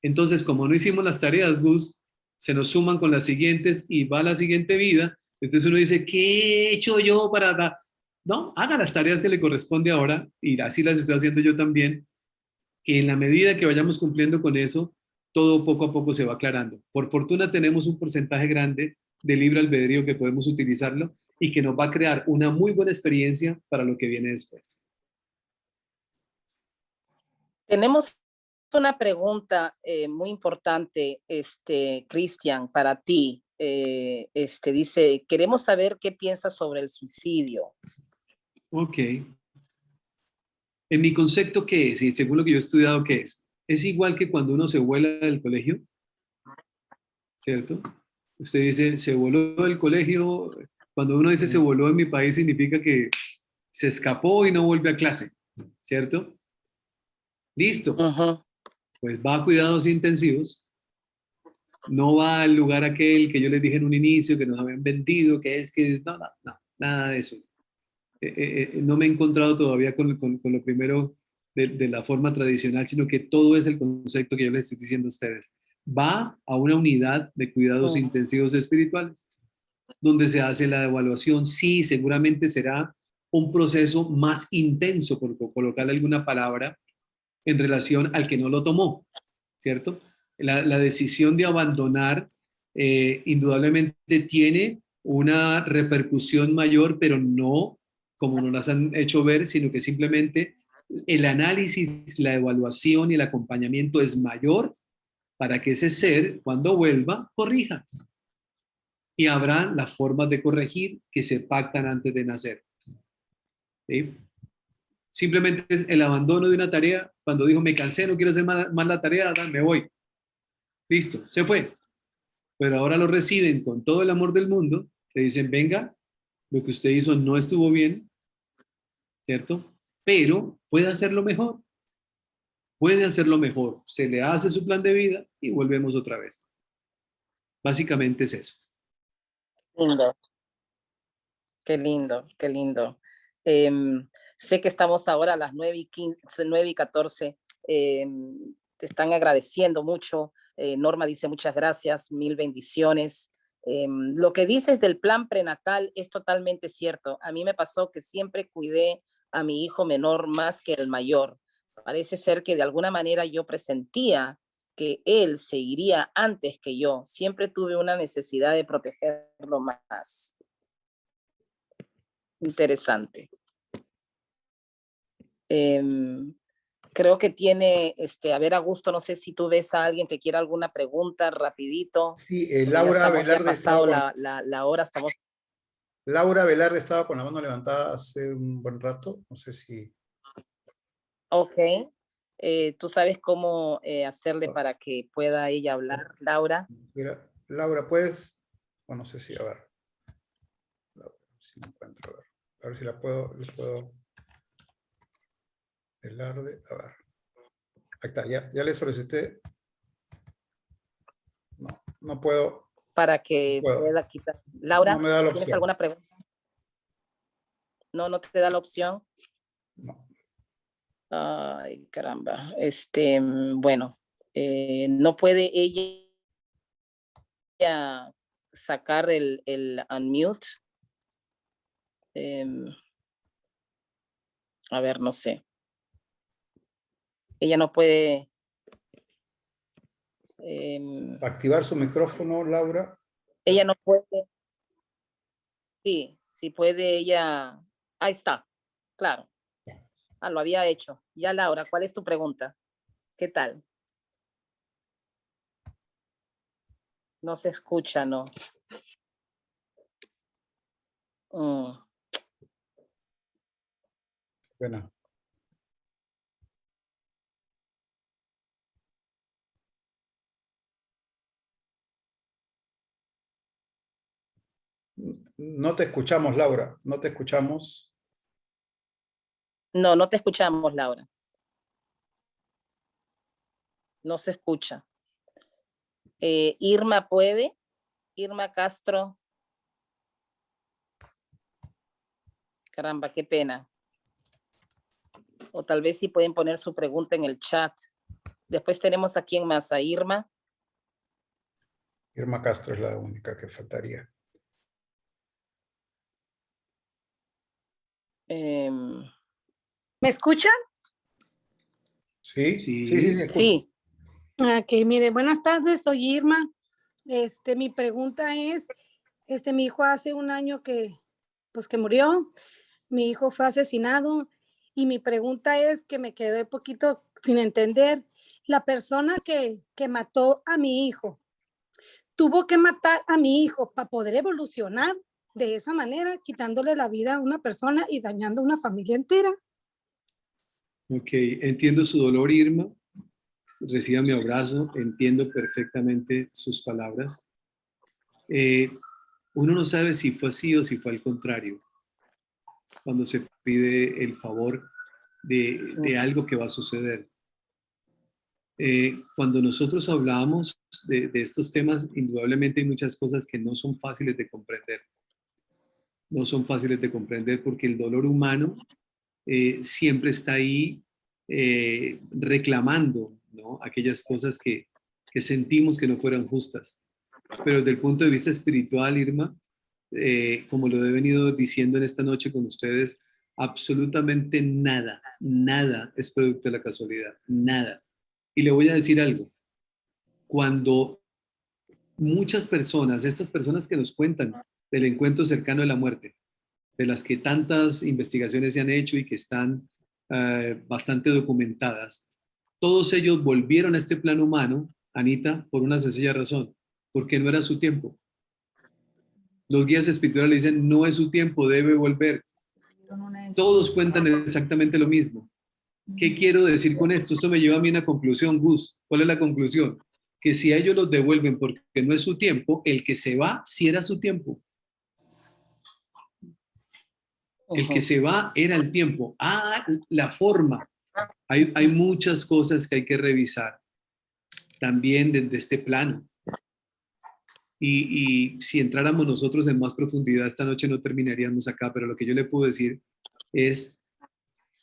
Entonces, como no hicimos las tareas, Gus, se nos suman con las siguientes y va la siguiente vida. Entonces uno dice, ¿qué he hecho yo para...? No, haga las tareas que le corresponde ahora, y así las estoy haciendo yo también, que en la medida que vayamos cumpliendo con eso, todo poco a poco se va aclarando. Por fortuna tenemos un porcentaje grande de libre albedrío que podemos utilizarlo y que nos va a crear una muy buena experiencia para lo que viene después. Tenemos una pregunta muy importante, Cristian, para ti. Dice, queremos saber qué piensas sobre el suicidio. Ok. En mi concepto, ¿qué es? Y según lo que yo he estudiado, ¿qué es? Es igual que cuando uno se vuela del colegio, ¿cierto? Usted dice, se voló del colegio. Cuando uno dice se voló en mi país, significa que se escapó y no vuelve a clase, ¿cierto? Listo. Pues va a cuidados intensivos. No va al lugar aquel que yo les dije en un inicio, que nos habían vendido, que es que... No, nada de eso. No me he encontrado todavía con lo primero de la forma tradicional, sino que todo es el concepto que yo les estoy diciendo a ustedes. Va a una unidad de cuidados intensivos espirituales, donde se hace la evaluación. Sí, seguramente será un proceso más intenso, por colocarle alguna palabra, en relación al que no lo tomó, ¿cierto? La decisión de abandonar indudablemente tiene una repercusión mayor, pero no como nos las han hecho ver, sino que simplemente el análisis, la evaluación y el acompañamiento es mayor para que ese ser, cuando vuelva, corrija. Y habrá las formas de corregir que se pactan antes de nacer. ¿Sí? Simplemente es el abandono de una tarea. Cuando dijo, me cansé, no quiero hacer más la tarea, me voy. Listo, se fue. Pero ahora lo reciben con todo el amor del mundo. Le dicen, venga, lo que usted hizo no estuvo bien, ¿cierto? Pero puede hacerlo mejor. Puede hacerlo mejor. Se le hace su plan de vida y volvemos otra vez. Básicamente es eso. Lindo. Qué lindo, qué lindo. Sé que estamos ahora a las 9:15, 9:14. Te están agradeciendo mucho. Norma dice muchas gracias, mil bendiciones. Lo que dices del plan prenatal es totalmente cierto. A mí me pasó que siempre cuidé a mi hijo menor más que el mayor. Parece ser que de alguna manera yo presentía que él se iría antes que yo. Siempre tuve una necesidad de protegerlo más. Interesante. Creo que tiene, a ver, Augusto, no sé si tú ves a alguien que quiera alguna pregunta rapidito. Sí, Laura Velarde pasado la hora, estamos... Laura Velarde estaba con la mano levantada hace un buen rato, no sé si... Ok. ¿Tú sabes cómo hacerle para que pueda ella hablar, Laura? Mira, Laura, ¿puedes? O no sé si, a ver. Laura, si me encuentro, a ver si les puedo... Velarde, a ver. Ahí está, ya le solicité. No puedo. Para que pueda quitar. Laura, no me da la ¿tienes opción. alguna pregunta? No te da la opción. No. Ay, caramba. Bueno, no puede ella sacar el unmute. A ver, no sé. Ella no puede. Activar su micrófono, Laura. Ella no puede. Sí, sí puede ella. Ahí está, claro. Ah, lo había hecho. Ya, Laura, ¿cuál es tu pregunta? ¿Qué tal? No se escucha, ¿no? Bueno. No te escuchamos, Laura. No te escuchamos. No, no te escuchamos, Laura. No se escucha. Irma puede. Irma Castro. Caramba, qué pena. O tal vez sí pueden poner su pregunta en el chat. Después tenemos a quién más, a Irma. Irma Castro es la única que faltaría. ¿Me escuchan? ¿Sí? Sí. Sí. Ok, mire, buenas tardes, soy Irma. Mi pregunta es, mi hijo hace un año que murió, mi hijo fue asesinado y mi pregunta es que me quedé un poquito sin entender, la persona que mató a mi hijo, ¿tuvo que matar a mi hijo para poder evolucionar de esa manera, quitándole la vida a una persona y dañando una familia entera? Ok, entiendo su dolor, Irma. Reciba mi abrazo, entiendo perfectamente sus palabras. Uno no sabe si fue así o si fue al contrario, cuando se pide el favor de algo que va a suceder. Cuando nosotros hablamos de estos temas, indudablemente hay muchas cosas que no son fáciles de comprender. No son fáciles de comprender porque el dolor humano siempre está ahí reclamando, ¿no?, aquellas cosas que sentimos que no fueran justas. Pero desde el punto de vista espiritual, Irma, como lo he venido diciendo en esta noche con ustedes, absolutamente nada, nada es producto de la casualidad, nada. Y le voy a decir algo, cuando muchas personas, estas personas que nos cuentan del encuentro cercano de la muerte, de las que tantas investigaciones se han hecho y que están bastante documentadas, todos ellos volvieron a este plano humano, Anita, por una sencilla razón, porque no era su tiempo. Los guías espirituales dicen, no es su tiempo, debe volver. Todos cuentan exactamente lo mismo. ¿Qué quiero decir con esto? Esto me lleva a mí a una conclusión, Gus. ¿Cuál es la conclusión? Que si a ellos los devuelven porque no es su tiempo, el que se va sí era su tiempo. El que se va era el tiempo. La forma. Hay muchas cosas que hay que revisar también desde este plano. Y si entráramos nosotros en más profundidad esta noche no terminaríamos acá, pero lo que yo le puedo decir es,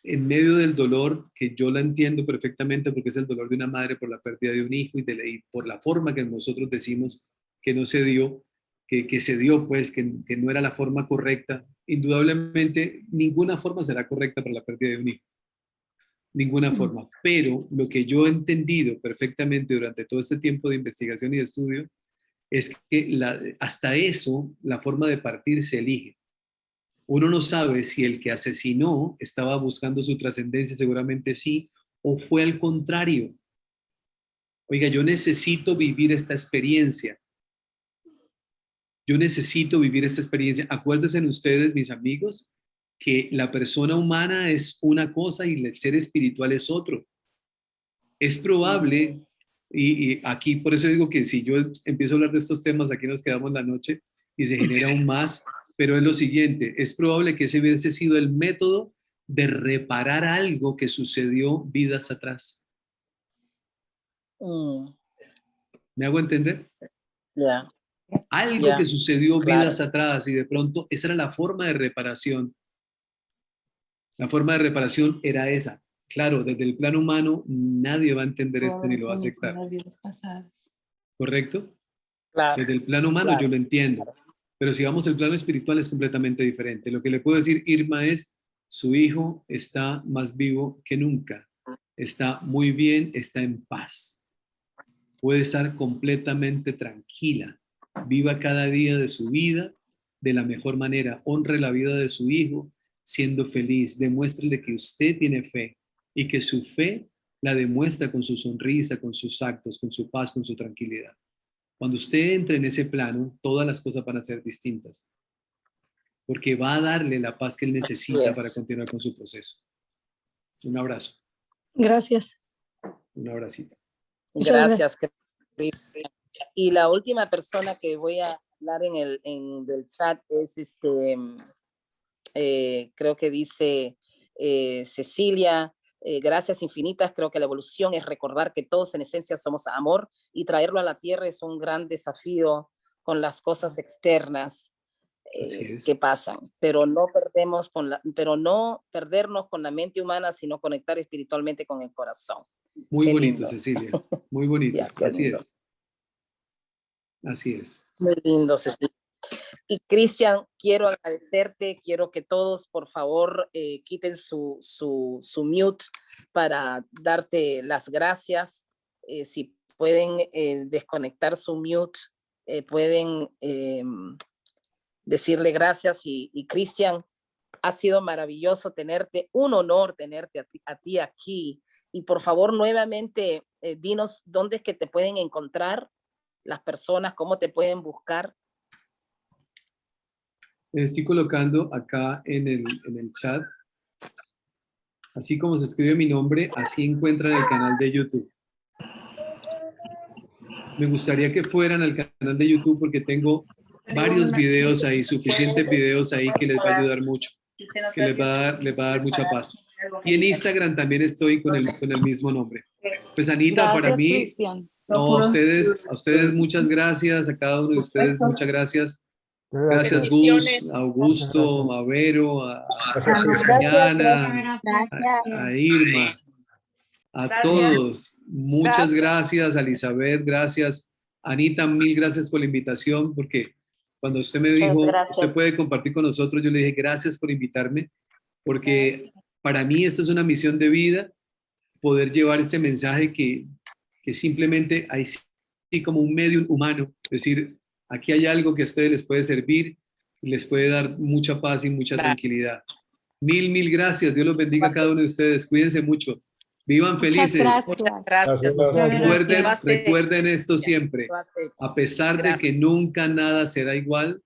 en medio del dolor, que yo la entiendo perfectamente porque es el dolor de una madre por la pérdida de un hijo y por la forma que nosotros decimos que no se dio, que se dio, pues, que no era la forma correcta, indudablemente ninguna forma será correcta para la pérdida de un hijo. Ninguna forma. Pero lo que yo he entendido perfectamente durante todo este tiempo de investigación y de estudio es que hasta eso, la forma de partir se elige. Uno no sabe si el que asesinó estaba buscando su trascendencia, seguramente sí, o fue al contrario. Oiga, yo necesito vivir esta experiencia. Yo necesito vivir esta experiencia. Acuérdense ustedes, mis amigos, que la persona humana es una cosa y el ser espiritual es otro. Es probable, y aquí por eso digo que si yo empiezo a hablar de estos temas, aquí nos quedamos la noche y se genera aún más, pero es lo siguiente, es probable que ese hubiese sido el método de reparar algo que sucedió vidas atrás. ¿Me hago entender? Ya. Algo que sucedió claro. vidas atrás y de pronto esa era la forma de reparación. La forma de reparación era esa. Claro, desde el plano humano nadie va a entender esto ni lo va a aceptar. ¿Correcto? Claro, Desde el plano humano claro. yo lo entiendo, pero si vamos al plano espiritual es completamente diferente. Lo que le puedo decir, Irma, es su hijo está más vivo que nunca, está muy bien, está en paz, puede estar completamente tranquila, viva cada día de su vida de la mejor manera, honre la vida de su hijo siendo feliz, demuéstrele que usted tiene fe y que su fe la demuestra con su sonrisa, con sus actos, con su paz, con su tranquilidad. Cuando usted entre en ese plano, todas las cosas van a ser distintas, porque va a darle la paz que él necesita para continuar con su proceso. Un abrazo. Gracias. Un abracito. Gracias. Y la última persona que voy a hablar en el chat es creo que dice Cecilia. Gracias infinitas. Creo que la evolución es recordar que todos en esencia somos amor y traerlo a la tierra es un gran desafío con las cosas externas que pasan, pero no perdernos con la mente humana, sino conectar espiritualmente con el corazón. Muy Qué bonito, lindo. Cecilia. Muy bonito. Ya, Así lindo. es. Así es. Muy lindo, Cecilia. Y Cristian, quiero agradecerte, quiero que todos por favor quiten su mute para darte las gracias. Si pueden desconectar su mute, pueden decirle gracias. Y Cristian, ha sido maravilloso tenerte, un honor tenerte a ti aquí. Y por favor, nuevamente, dinos dónde es que te pueden encontrar las personas, cómo te pueden buscar. Estoy colocando acá en el chat, así como se escribe mi nombre, así encuentran el canal de YouTube. Me gustaría que fueran al canal de YouTube porque tengo varios videos ahí, suficientes videos ahí que les va a ayudar mucho, que les va a dar mucha paz. Y en Instagram también estoy con el mismo nombre. Pues Anita, Gracias, para mí, Cristian. no, a ustedes muchas gracias, a cada uno de ustedes muchas gracias. Gracias Gus, a Augusto, a Vero, a Diana, a Irma, a todos. Muchas gracias, a Elizabeth, gracias. Anita, mil gracias por la invitación, porque cuando usted me dijo, usted puede compartir con nosotros, yo le dije gracias por invitarme, porque para mí esto es una misión de vida, poder llevar este mensaje que simplemente hay sí como un medio humano, es decir, aquí hay algo que a ustedes les puede servir y les puede dar mucha paz y mucha tranquilidad. Mil gracias. Dios los bendiga a cada uno de ustedes. Cuídense mucho. Vivan felices. Muchas gracias. Recuerden esto siempre. A pesar de que nunca nada será igual,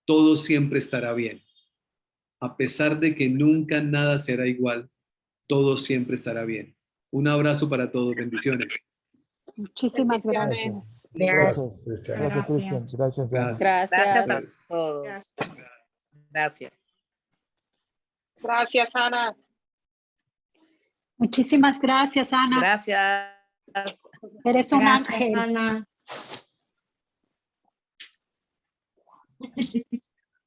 todo siempre estará bien. A pesar de que nunca nada será igual, todo siempre estará bien. Un abrazo para todos. Bendiciones. Muchísimas gracias. Gracias, Cristian. Gracias, Cristian. Gracias, Ana. Gracias a todos. Gracias. Gracias, Ana. Muchísimas gracias, Ana. Gracias. Eres un ángel. Ana.